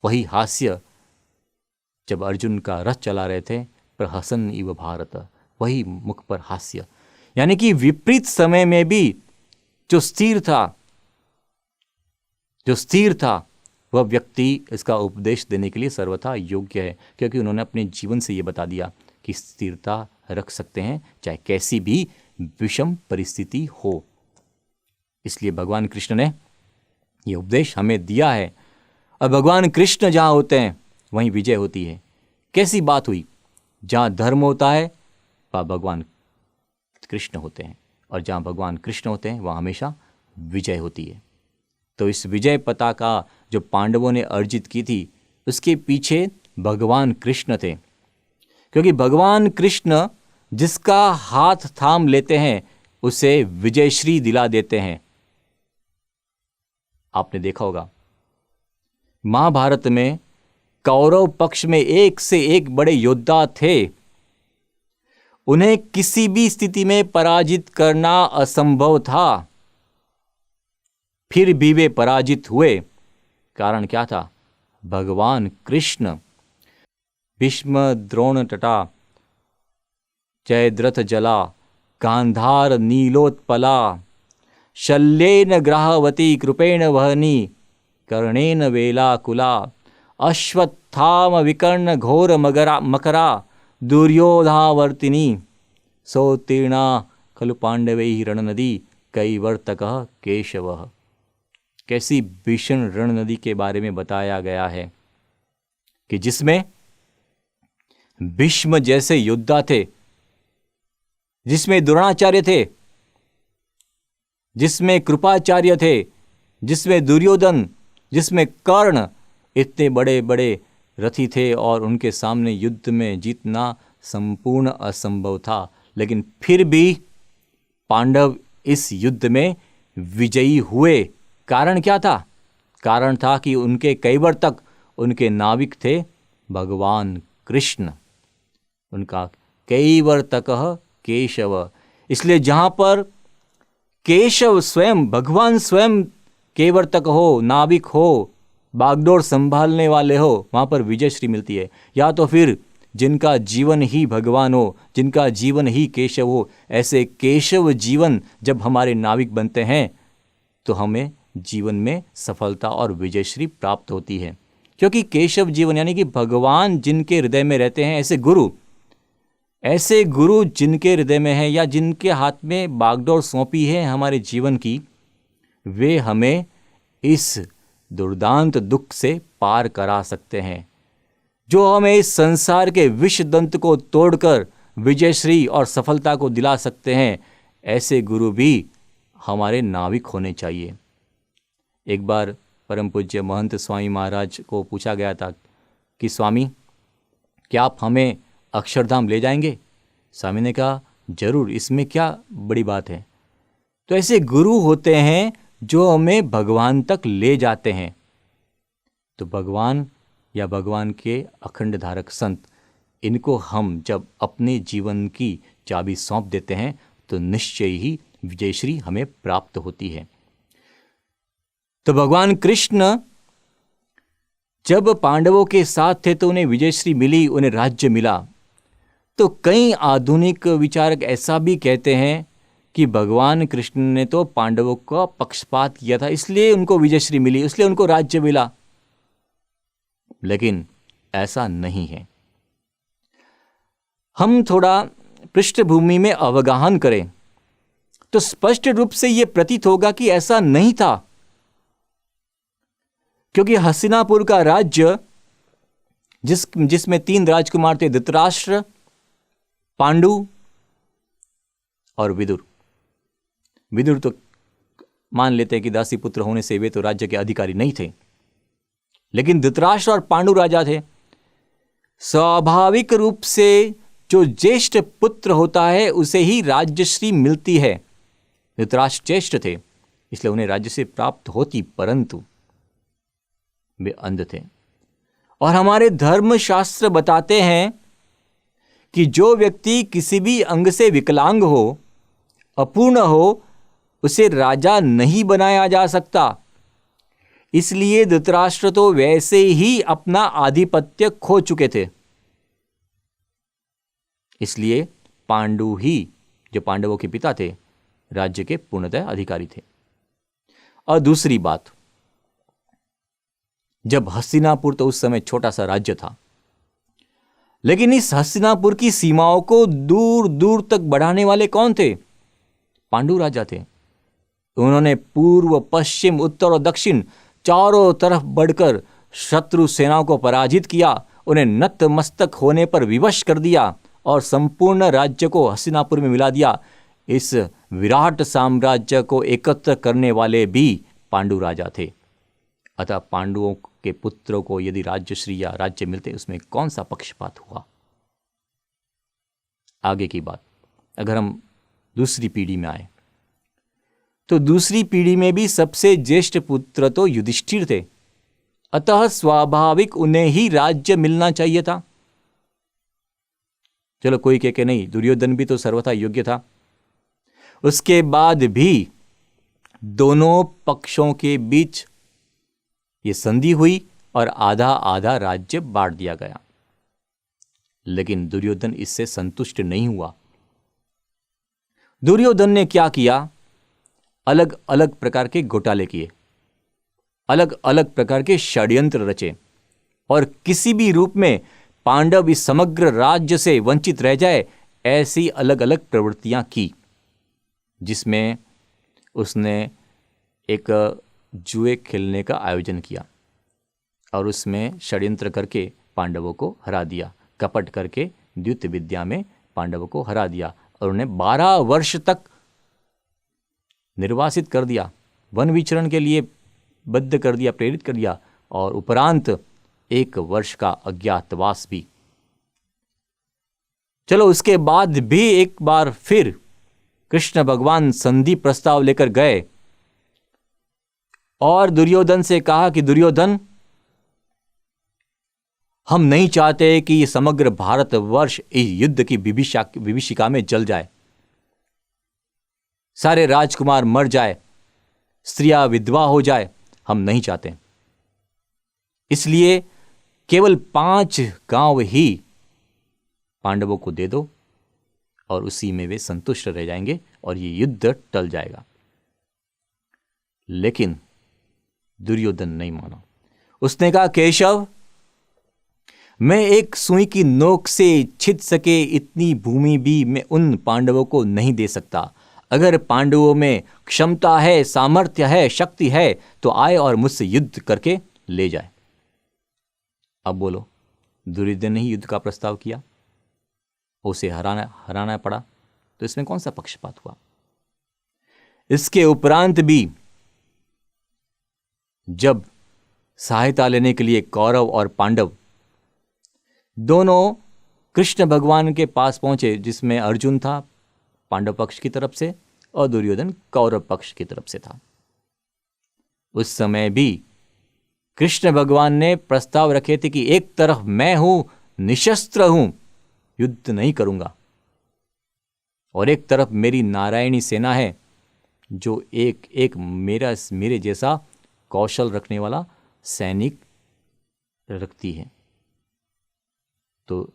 वही हास्य जब अर्जुन का रथ चला रहे थे, प्रहसन इव भारत, वही मुख पर हास्य। यानी कि विपरीत समय में भी जो स्थिर था वह व्यक्ति इसका उपदेश देने के लिए सर्वथा योग्य है, क्योंकि उन्होंने अपने जीवन से ये बता दिया कि स्थिरता रख सकते हैं चाहे कैसी भी विषम परिस्थिति हो। इसलिए भगवान कृष्ण ने ये उपदेश हमें दिया है। और भगवान कृष्ण जहाँ होते हैं वहीं विजय होती है। कैसी बात हुई? जहाँ धर्म होता है वहाँ भगवान कृष्ण होते हैं, और जहाँ भगवान कृष्ण होते हैं वहाँ हमेशा विजय होती है। तो इस विजय पताका जो पांडवों ने अर्जित की थी, उसके पीछे भगवान कृष्ण थे, क्योंकि भगवान कृष्ण जिसका हाथ थाम लेते हैं उसे विजयश्री दिला देते हैं। आपने देखा होगा महाभारत में कौरव पक्ष में एक से एक बड़े योद्धा थे, उन्हें किसी भी स्थिति में पराजित करना असंभव था, फिर भी वे पराजित हुए। कारण क्या था? भगवान कृष्ण भीष्म द्रोण तटा जयद्रथ जला गांधार नीलोत्पला शल्येन ग्राहवती कृपेण वहनी कर्णेन वेलाकुला अश्वत्थाम विकर्ण घोर मकरा दुर्योधावर्तिनी सौतीर्णा खलु पांडवैः रणनदी कैवर्तकः केशवः। कैसी भीषण रण नदी के बारे में बताया गया है कि जिसमें भीष्म जैसे योद्धा थे, जिसमें द्रोणाचार्य थे, जिसमें कृपाचार्य थे, जिसमें दुर्योधन, जिसमें कर्ण, इतने बड़े बड़े रथी थे और उनके सामने युद्ध में जीतना संपूर्ण असंभव था। लेकिन फिर भी पांडव इस युद्ध में विजयी हुए। कारण क्या था? कारण था कि उनके कैवर्तक, उनके नाविक थे भगवान कृष्ण। उनका कैवर्तकः केशव। इसलिए जहाँ पर केशव स्वयं, भगवान स्वयं कैवर्तक हो, नाविक हो, बागडोर संभालने वाले हो, वहाँ पर विजय श्री मिलती है। या तो फिर जिनका जीवन ही भगवान हो, जिनका जीवन ही केशव हो, ऐसे केशव जीवन जब हमारे नाविक बनते हैं तो हमें जीवन में सफलता और विजय श्री प्राप्त होती है। क्योंकि केशव जीवन यानी कि भगवान जिनके हृदय में रहते हैं, ऐसे गुरु जिनके हृदय में है या जिनके हाथ में बागडोर सौंपी है हमारे जीवन की, वे हमें इस दुर्दांत दुख से पार करा सकते हैं, जो हमें इस संसार के विष दंत को तोड़कर विजयश्री और सफलता को दिला सकते हैं। ऐसे गुरु भी हमारे नाविक होने चाहिए। एक बार परम पूज्य महंत स्वामी महाराज को पूछा गया था कि स्वामी, क्या आप हमें अक्षरधाम ले जाएंगे? स्वामी ने कहा, जरूर, इसमें क्या बड़ी बात है। तो ऐसे गुरु होते हैं जो हमें भगवान तक ले जाते हैं। तो भगवान या भगवान के अखंड धारक संत, इनको हम जब अपने जीवन की चाबी सौंप देते हैं तो निश्चय ही विजयश्री हमें प्राप्त होती है। तो भगवान कृष्ण जब पांडवों के साथ थे तो उन्हें विजयश्री मिली, उन्हें राज्य मिला। तो कई आधुनिक विचारक ऐसा भी कहते हैं कि भगवान कृष्ण ने तो पांडवों का पक्षपात किया था, इसलिए उनको विजयश्री मिली, इसलिए उनको राज्य मिला। लेकिन ऐसा नहीं है। हम थोड़ा पृष्ठभूमि में अवगाहन करें तो स्पष्ट रूप से यह प्रतीत होगा कि ऐसा नहीं था। क्योंकि हस्तिनापुर का राज्य जिसमें 3 राजकुमार थे, धृतराष्ट्र, पांडु और विदुर। विदुर तो मान लेते हैं कि दासी पुत्र होने से वे तो राज्य के अधिकारी नहीं थे, लेकिन धृतराष्ट्र और पांडु राजा थे। स्वाभाविक रूप से जो ज्येष्ठ पुत्र होता है उसे ही राज्यश्री मिलती है। धृतराष्ट्र ज्येष्ठ थे, इसलिए उन्हें राज्यश्री प्राप्त होती, परंतु वे अंध थे। और हमारे धर्मशास्त्र बताते हैं कि जो व्यक्ति किसी भी अंग से विकलांग हो, अपूर्ण हो, उसे राजा नहीं बनाया जा सकता। इसलिए धृतराष्ट्र तो वैसे ही अपना आधिपत्य खो चुके थे। इसलिए पांडु ही, जो पांडवों के पिता थे, राज्य के पूर्णतः अधिकारी थे। और दूसरी बात, जब हस्तिनापुर तो उस समय छोटा सा राज्य था, लेकिन इस हस्तिनापुर की सीमाओं को दूर दूर तक बढ़ाने वाले कौन थे? पांडु राजा थे। उन्होंने पूर्व, पश्चिम, उत्तर और दक्षिण चारों तरफ बढ़कर शत्रु सेनाओं को पराजित किया, उन्हें नतमस्तक होने पर विवश कर दिया और संपूर्ण राज्य को हस्तिनापुर में मिला दिया। इस विराट साम्राज्य को एकत्र करने वाले भी पांडु राजा थे। अतः पांडवों के पुत्रों को यदि राज्यश्री या राज्य मिलते, उसमें कौन सा पक्षपात हुआ? आगे की बात, अगर हम दूसरी पीढ़ी में आए तो दूसरी पीढ़ी में भी सबसे ज्येष्ठ पुत्र तो युधिष्ठिर थे। अतः स्वाभाविक उन्हें ही राज्य मिलना चाहिए था। चलो कोई कह के नहीं, दुर्योधन भी तो सर्वथा योग्य था। उसके बाद भी दोनों पक्षों के बीच ये संधि हुई और आधा आधा राज्य बांट दिया गया। लेकिन दुर्योधन इससे संतुष्ट नहीं हुआ। दुर्योधन ने क्या किया? अलग अलग प्रकार के घोटाले किए, अलग अलग प्रकार के षड्यंत्र रचे और किसी भी रूप में पांडव इस समग्र राज्य से वंचित रह जाए, ऐसी अलग अलग प्रवृत्तियां की, जिसमें उसने एक जुए खेलने का आयोजन किया और उसमें षड्यंत्र करके पांडवों को हरा दिया, कपट करके द्युत विद्या में पांडवों को हरा दिया और उन्हें 12 वर्ष तक निर्वासित कर दिया, वन विचरण के लिए बद्ध कर दिया, प्रेरित कर दिया और उपरांत 1 वर्ष का अज्ञातवास भी। चलो, उसके बाद भी एक बार फिर कृष्ण भगवान संधि प्रस्ताव लेकर गए और दुर्योधन से कहा कि दुर्योधन, हम नहीं चाहते कि ये समग्र भारतवर्ष इस युद्ध की विभीषिका में जल जाए, सारे राजकुमार मर जाए, स्त्रियां विधवा हो जाए, हम नहीं चाहते। इसलिए केवल 5 गांव ही पांडवों को दे दो और उसी में वे संतुष्ट रह जाएंगे और ये युद्ध टल जाएगा। लेकिन दुर्योधन नहीं माना। उसने कहा, केशव, मैं एक सुई की नोक से छिद सके इतनी भूमि भी मैं उन पांडवों को नहीं दे सकता। अगर पांडवों में क्षमता है, सामर्थ्य है, शक्ति है तो आए और मुझसे युद्ध करके ले जाए। अब बोलो, दुर्योधन ने ही युद्ध का प्रस्ताव किया, उसे हराना पड़ा, तो इसमें कौन सा पक्षपात हुआ? इसके उपरांत भी जब सहायता लेने के लिए कौरव और पांडव दोनों कृष्ण भगवान के पास पहुंचे, जिसमें अर्जुन था पांडव पक्ष की तरफ से और दुर्योधन कौरव पक्ष की तरफ से था, उस समय भी कृष्ण भगवान ने प्रस्ताव रखे थे कि एक तरफ मैं हूं, निशस्त्र हूं, युद्ध नहीं करूंगा, और एक तरफ मेरी नारायणी सेना है जो एक मेरे जैसा कौशल रखने वाला सैनिक रखती है। तो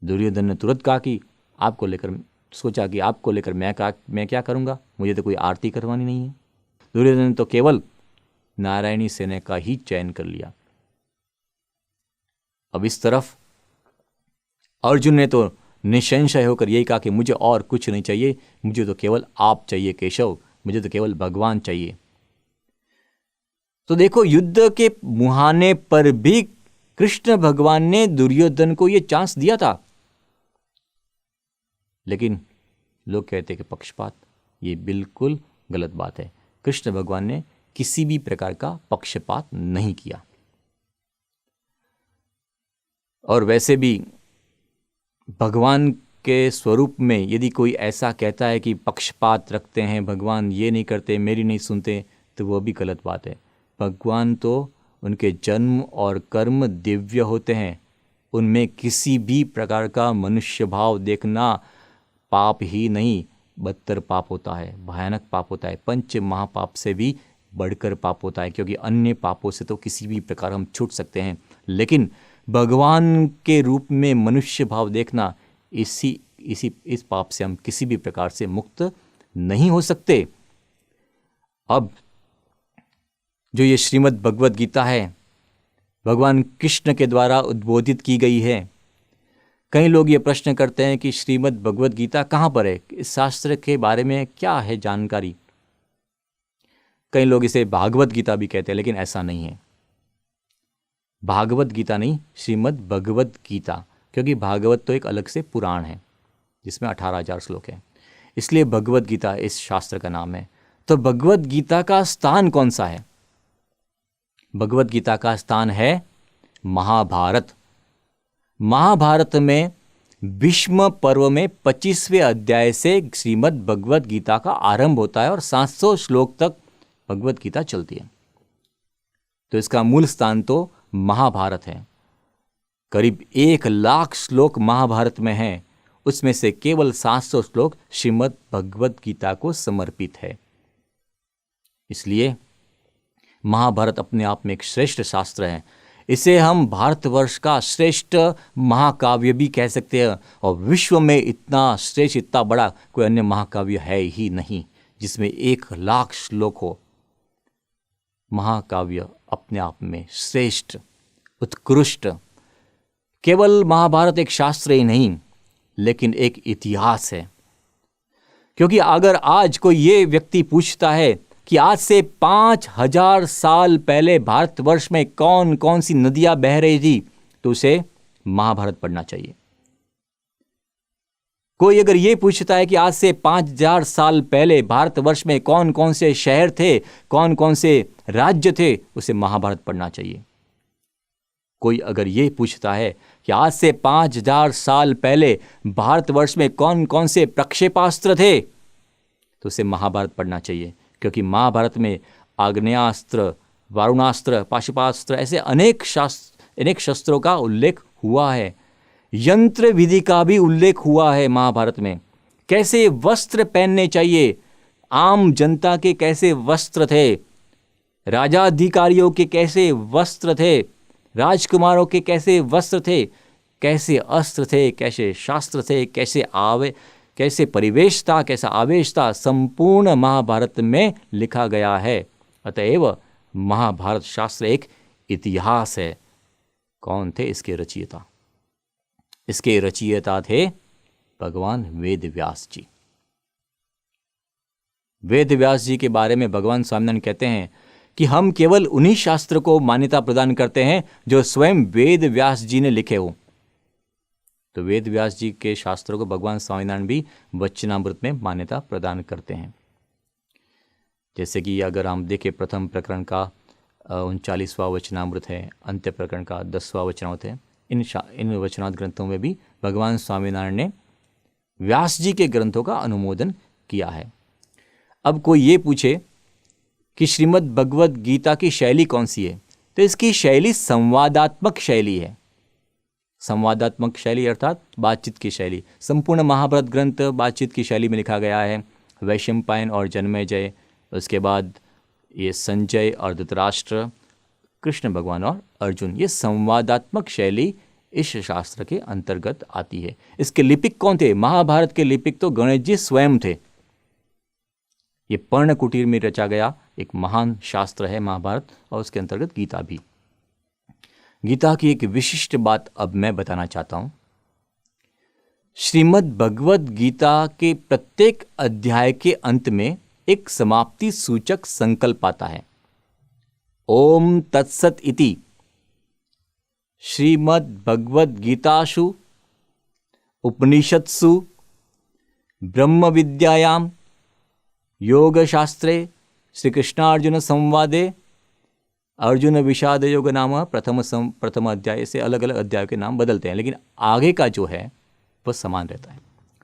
दुर्योधन ने तुरंत कहा कि आपको लेकर मैं क्या करूंगा, मुझे तो कोई आरती करवानी नहीं है। दुर्योधन ने तो केवल नारायणी सेना का ही चयन कर लिया। अब इस तरफ अर्जुन ने तो निसंशय होकर यही कहा कि मुझे और कुछ नहीं चाहिए, मुझे तो केवल आप चाहिए केशव, मुझे तो केवल भगवान चाहिए। तो देखो, युद्ध के मुहाने पर भी कृष्ण भगवान ने दुर्योधन को यह चांस दिया था, लेकिन लोग कहते कि पक्षपात, ये बिल्कुल गलत बात है। कृष्ण भगवान ने किसी भी प्रकार का पक्षपात नहीं किया। और वैसे भी भगवान के स्वरूप में यदि कोई ऐसा कहता है कि पक्षपात रखते हैं, भगवान ये नहीं करते, मेरी नहीं सुनते, तो वो भी गलत बात है। भगवान तो उनके जन्म और कर्म दिव्य होते हैं, उनमें किसी भी प्रकार का मनुष्य भाव देखना पाप ही नहीं, बदतर पाप होता है, भयानक पाप होता है, 5 महापाप से भी बढ़कर पाप होता है, क्योंकि अन्य पापों से तो किसी भी प्रकार हम छूट सकते हैं, लेकिन भगवान के रूप में मनुष्य भाव देखना, इस पाप से हम किसी भी प्रकार से मुक्त नहीं हो सकते। अब जो ये श्रीमद् भगवद गीता है, भगवान कृष्ण के द्वारा उद्बोधित की गई है। कई लोग ये प्रश्न करते हैं कि श्रीमद् भगवद गीता कहाँ पर है, इस शास्त्र के बारे में क्या है जानकारी। कई लोग इसे भागवत गीता भी कहते हैं, लेकिन ऐसा नहीं है। भागवत गीता नहीं, श्रीमद् भगवद गीता, क्योंकि भागवत तो एक अलग से पुराण है जिसमें 18,000 श्लोक हैं, इसलिए भगवद गीता इस शास्त्र का नाम है। तो भगवद गीता का स्थान कौन सा है? भगवद गीता का स्थान है महाभारत। महाभारत में भीष्म पर्व में 25वें अध्याय से श्रीमद् भगवद गीता का आरंभ होता है और 700 श्लोक तक भगवद गीता चलती है। तो इसका मूल स्थान तो महाभारत है। करीब 1,00,000 श्लोक महाभारत में हैं, उसमें से केवल 700 श्लोक श्रीमद् भगवद गीता को समर्पित है। इसलिए महाभारत अपने आप में एक श्रेष्ठ शास्त्र है। इसे हम भारतवर्ष का श्रेष्ठ महाकाव्य भी कह सकते हैं, और विश्व में इतना श्रेष्ठ, इतना बड़ा कोई अन्य महाकाव्य है ही नहीं जिसमें 1,00,000 श्लोक हो। महाकाव्य अपने आप में श्रेष्ठ, उत्कृष्ट। केवल महाभारत एक शास्त्र ही नहीं, लेकिन एक इतिहास है। क्योंकि अगर आज कोई ये व्यक्ति पूछता है कि आज से 5,000 साल पहले भारतवर्ष में कौन कौन सी नदियां बह रही थी, तो उसे महाभारत पढ़ना चाहिए। कोई अगर ये पूछता है कि आज से 5,000 साल पहले भारतवर्ष में कौन कौन से शहर थे, कौन कौन से राज्य थे, उसे महाभारत पढ़ना चाहिए। कोई अगर ये पूछता है कि आज से 5,000 साल पहले भारतवर्ष में कौन कौन से प्रक्षेपास्त्र थे, तो उसे महाभारत पढ़ना चाहिए। क्योंकि महाभारत में आग्नेयास्त्र, वारुणास्त्र, पाशुपास्त्र, ऐसे अनेक शस्त्रों का उल्लेख हुआ है। यंत्र विधि का भी उल्लेख हुआ है महाभारत में। कैसे वस्त्र पहनने चाहिए, आम जनता के कैसे वस्त्र थे, राजाधिकारियों के कैसे वस्त्र थे, राजकुमारों के कैसे वस्त्र थे, कैसे अस्त्र थे, कैसे शास्त्र थे, कैसे परिवेश था, कैसा आवेश था, संपूर्ण महाभारत में लिखा गया है। अतएव महाभारत शास्त्र एक इतिहास है। कौन थे इसके रचयिता? इसके रचयिता थे भगवान वेद व्यास जी। वेद व्यास जी के बारे में भगवान स्वामीनारायण कहते हैं कि हम केवल उन्हीं शास्त्र को मान्यता प्रदान करते हैं जो स्वयं वेद व्यास जी ने लिखे हो। तो वेद व्यास जी के शास्त्रों को भगवान स्वामीनारायण भी वचनामृत में मान्यता प्रदान करते हैं। जैसे कि अगर हम देखें, प्रथम प्रकरण का 39वां वचनामृत है, अंत्य प्रकरण का 10वां वचनामृत है। इन वचनामृत ग्रंथों में भी भगवान स्वामीनारायण ने व्यास जी के ग्रंथों का अनुमोदन किया है। अब कोई ये पूछे कि श्रीमद् भगवद गीता की शैली कौन सी है, तो इसकी शैली संवादात्मक शैली है। संवादात्मक शैली अर्थात बातचीत की शैली। संपूर्ण महाभारत ग्रंथ बातचीत की शैली में लिखा गया है। वैशंपायन और जन्मेजय, उसके बाद ये संजय और धृतराष्ट्र, कृष्ण भगवान और अर्जुन, ये संवादात्मक शैली इस शास्त्र के अंतर्गत आती है। इसके लिपिक कौन थे? महाभारत के लिपिक तो गणेश जी स्वयं थे। ये पर्ण कुटीर में रचा गया एक महान शास्त्र है महाभारत, और उसके अंतर्गत गीता भी। गीता की एक विशिष्ट बात अब मैं बताना चाहता हूं। श्रीमद् भगवद गीता के प्रत्येक अध्याय के अंत में एक समाप्ति सूचक संकल्प आता है। ओम तत्सत इति श्रीमद् भगवद गीतासु उपनिषत्सु ब्रह्म विद्यायाम योग शास्त्रे श्री कृष्णार्जुन संवादे अर्जुन विषाद योग नाम प्रथम अध्याय से अलग अलग अध्याय के नाम बदलते हैं, लेकिन आगे का जो है वह समान रहता है।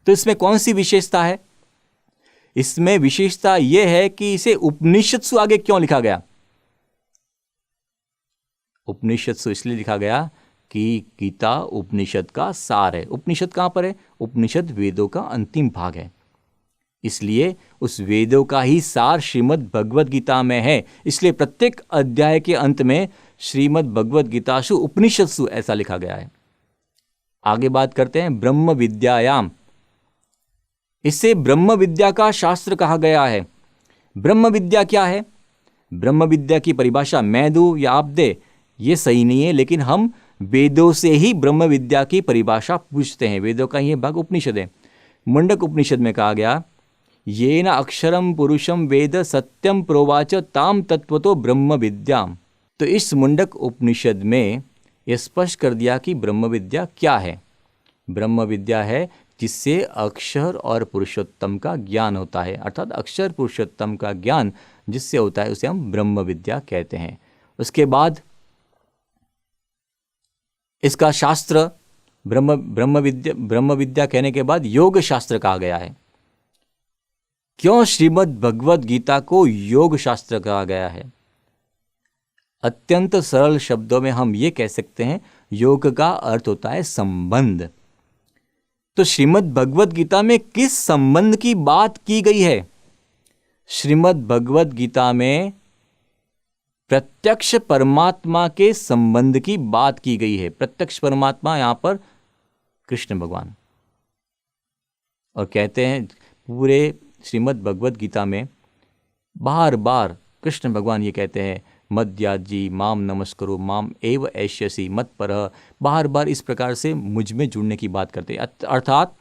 तो इसमें कौन सी विशेषता है? इसमें विशेषता यह है कि इसे उपनिषत्सु आगे क्यों लिखा गया? उपनिषत्सु इसलिए लिखा गया कि गीता उपनिषद का सार है। उपनिषद कहां पर है? उपनिषद वेदों का अंतिम भाग है, इसलिए उस वेदों का ही सार श्रीमद् भगवद गीता में है। इसलिए प्रत्येक अध्याय के अंत में श्रीमद् भगवद गीतासु उपनिषत्सु ऐसा लिखा गया है। आगे बात करते हैं ब्रह्म विद्यायाम। इसे ब्रह्म विद्या का शास्त्र कहा गया है। ब्रह्म विद्या क्या है? ब्रह्म विद्या की परिभाषा मैं दूं या आप दे, ये सही नहीं है, लेकिन हम वेदों से ही ब्रह्म विद्या की परिभाषा पूछते हैं। वेदों का ये भाग उपनिषद है। मुंडक उपनिषद में कहा गया, ये न अक्षरम पुरुषम वेद सत्यम प्रोवाच ताम तत्वतो ब्रह्म विद्याम। तो इस मुंडक उपनिषद में यह स्पष्ट कर दिया कि ब्रह्म विद्या क्या है। ब्रह्म विद्या है जिससे अक्षर और पुरुषोत्तम का ज्ञान होता है, अर्थात अक्षर पुरुषोत्तम का ज्ञान जिससे होता है उसे हम ब्रह्म विद्या कहते हैं। उसके बाद इसका शास्त्र ब्रह्म विद्या कहने के बाद योग शास्त्र कहा गया है। क्यों श्रीमद् भगवद गीता को योग शास्त्र कहा गया है? अत्यंत सरल शब्दों में हम ये कह सकते हैं, योग का अर्थ होता है संबंध। तो श्रीमद् भगवद गीता में किस संबंध की बात की गई है? श्रीमद् भगवद गीता में प्रत्यक्ष परमात्मा के संबंध की बात की गई है। प्रत्यक्ष परमात्मा यहाँ पर कृष्ण भगवान। और कहते हैं पूरे श्रीमद् भगवद गीता में बार बार कृष्ण भगवान ये कहते हैं, मद्याजी माम नमस्करो माम एव ऐश्यसी मत पर, बार बार इस प्रकार से मुझ में जुड़ने की बात करते हैं। अर्थात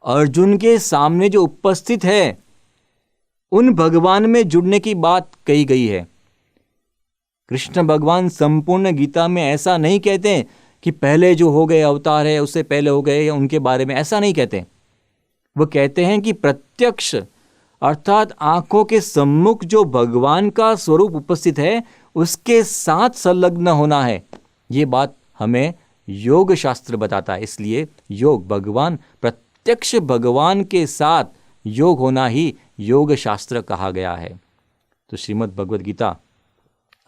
अर्जुन के सामने जो उपस्थित है उन भगवान में जुड़ने की बात कही गई है। कृष्ण भगवान संपूर्ण गीता में ऐसा नहीं कहते कि पहले जो हो गए अवतार है उससे पहले हो गए या उनके बारे में, ऐसा नहीं कहते। वो कहते हैं कि प्रत्यक्ष अर्थात आंखों के सम्मुख जो भगवान का स्वरूप उपस्थित है उसके साथ संलग्न होना है। ये बात हमें योग शास्त्र बताता है। इसलिए योग भगवान, प्रत्यक्ष भगवान के साथ योग होना ही योग शास्त्र कहा गया है। तो श्रीमद् भगवद गीता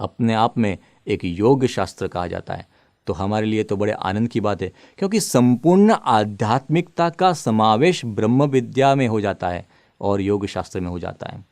अपने आप में एक योग शास्त्र कहा जाता है। तो हमारे लिए तो बड़े आनंद की बात है, क्योंकि संपूर्ण आध्यात्मिकता का समावेश ब्रह्म विद्या में हो जाता है और योग शास्त्र में हो जाता है।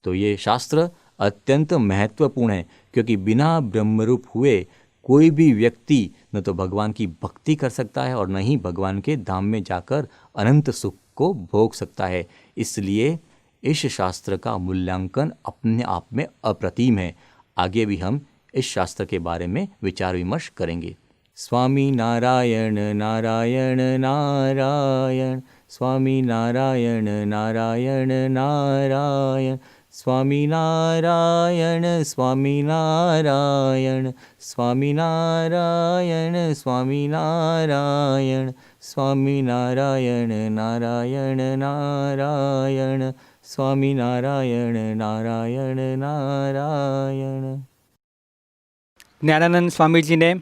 तो ये शास्त्र अत्यंत महत्वपूर्ण है, क्योंकि बिना ब्रह्मरूप हुए कोई भी व्यक्ति न तो भगवान की भक्ति कर सकता है और न ही भगवान के धाम में जाकर अनंत सुख को भोग सकता है। इसलिए इस शास्त्र का मूल्यांकन अपने आप में अप्रतिम है। आगे भी हम इस शास्त्र के बारे में विचार विमर्श करेंगे। स्वामी नारायण नारायण नारायण, स्वामी नारायण नारायण नारायण, स्वामी नारायण स्वामी नारायण, स्वामी नारायण स्वामी नारायण, स्वामी नारायण नारायण नारायण, स्वामी नारायण नारायण नारायण। ज्ञानानंद स्वामी जी ने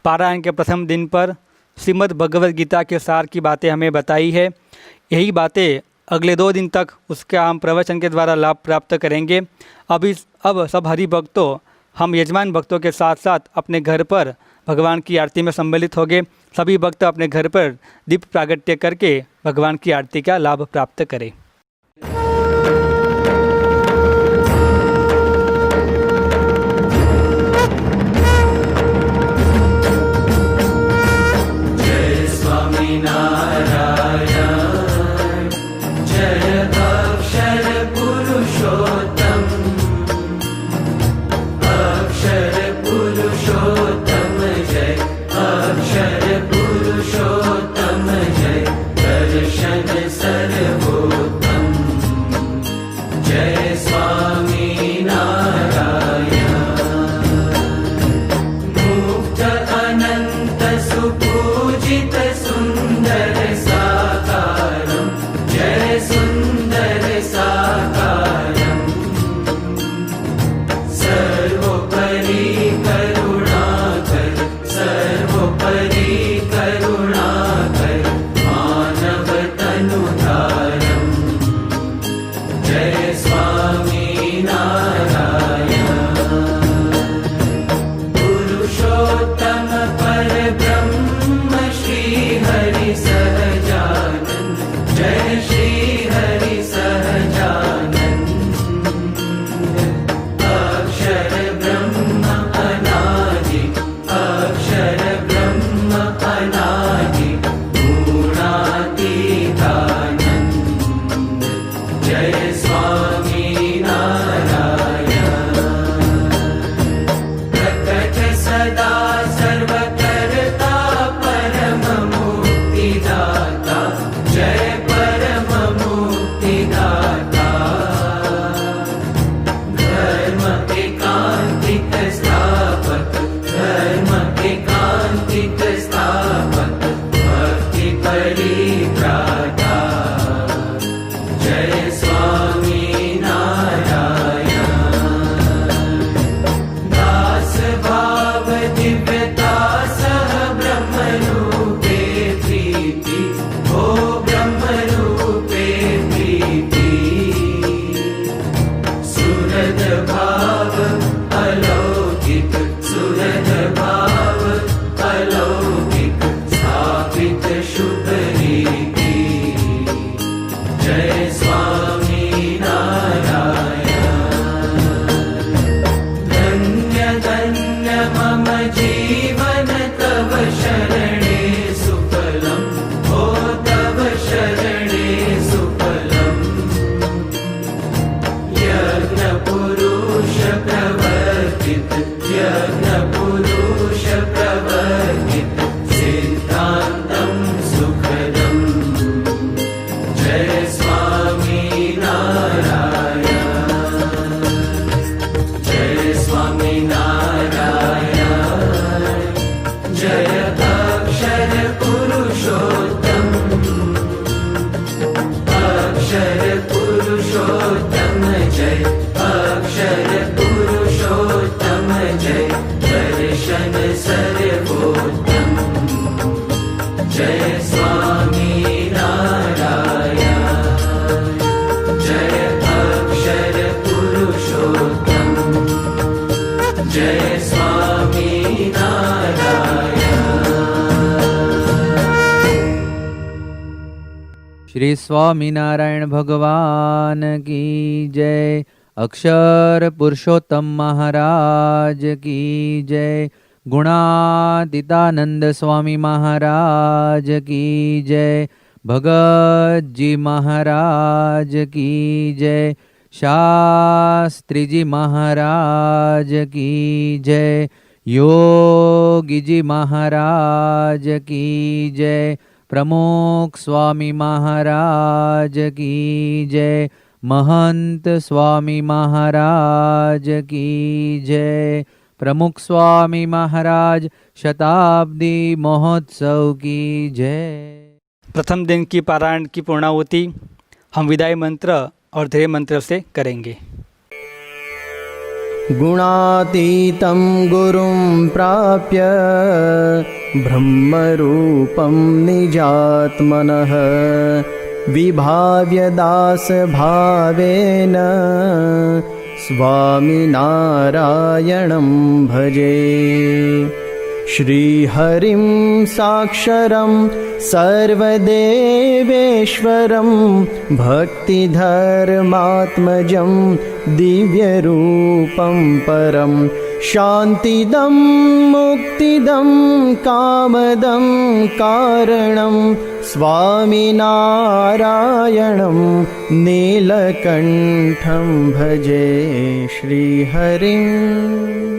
पारायण के प्रथम दिन पर श्रीमद् भगवद गीता के सार की बातें हमें बताई है। यही बातें अगले 2 दिन तक उसके हम प्रवचन के द्वारा लाभ प्राप्त करेंगे। अब सब हरि भक्तों, हम यजमान भक्तों के साथ साथ अपने घर पर भगवान की आरती में सम्मिलित होंगे। सभी भक्त अपने घर पर दीप प्रागट्य करके भगवान की आरती का लाभ प्राप्त करें। दर्शन सर्वोत्तम। जीवन तव शरणे सुफलम् ओ तव शरणे सुफलम् यज्ञ पुरुष प्रवर्तित यज्ञ पुरुष प्रवर्तित सिद्धान्तं सुखदम् जय स्वामी नारायण जय स्वामी नारायण जय अक्षर पुरुषोत्तम अक्षर पुरुषोत्तम जय अक्षर पुरुषोत्तम जय दर्शन सर्वोत्तम जय स्वामी नारायण जय अक्षर पुरुषोत्तम जय स्वामी श्री स्वामीनारायण भगवान की जय। अक्षर पुरुषोत्तम महाराज की जय। गुणातीतानंद स्वामी महाराज की जय। भगत जी महाराज की जय। शास्त्री जी महाराज की जय। योगी जी महाराज की जय। प्रमुख स्वामी महाराज की जय। महंत स्वामी महाराज की जय। प्रमुख स्वामी महाराज शताब्दी महोत्सव की जय। प्रथम दिन की पारायण की पूर्णाहुति हम विदाई मंत्र और ध्येय मंत्र से करेंगे। गुणातीतं गुरुं प्राप्य ब्रह्मरूपं निजात्मनः विभाव्य दासभावेन स्वामिनारायणं भजे। श्रीहरिं साक्षरं सर्वदेवेश्वरं भक्तिधर्मात्मजं दिव्यरूपं परं शान्तिदं मुक्तिदं कामदं कारणं स्वामिनारायणं नीलकण्ठं भजे श्रीहरिम्।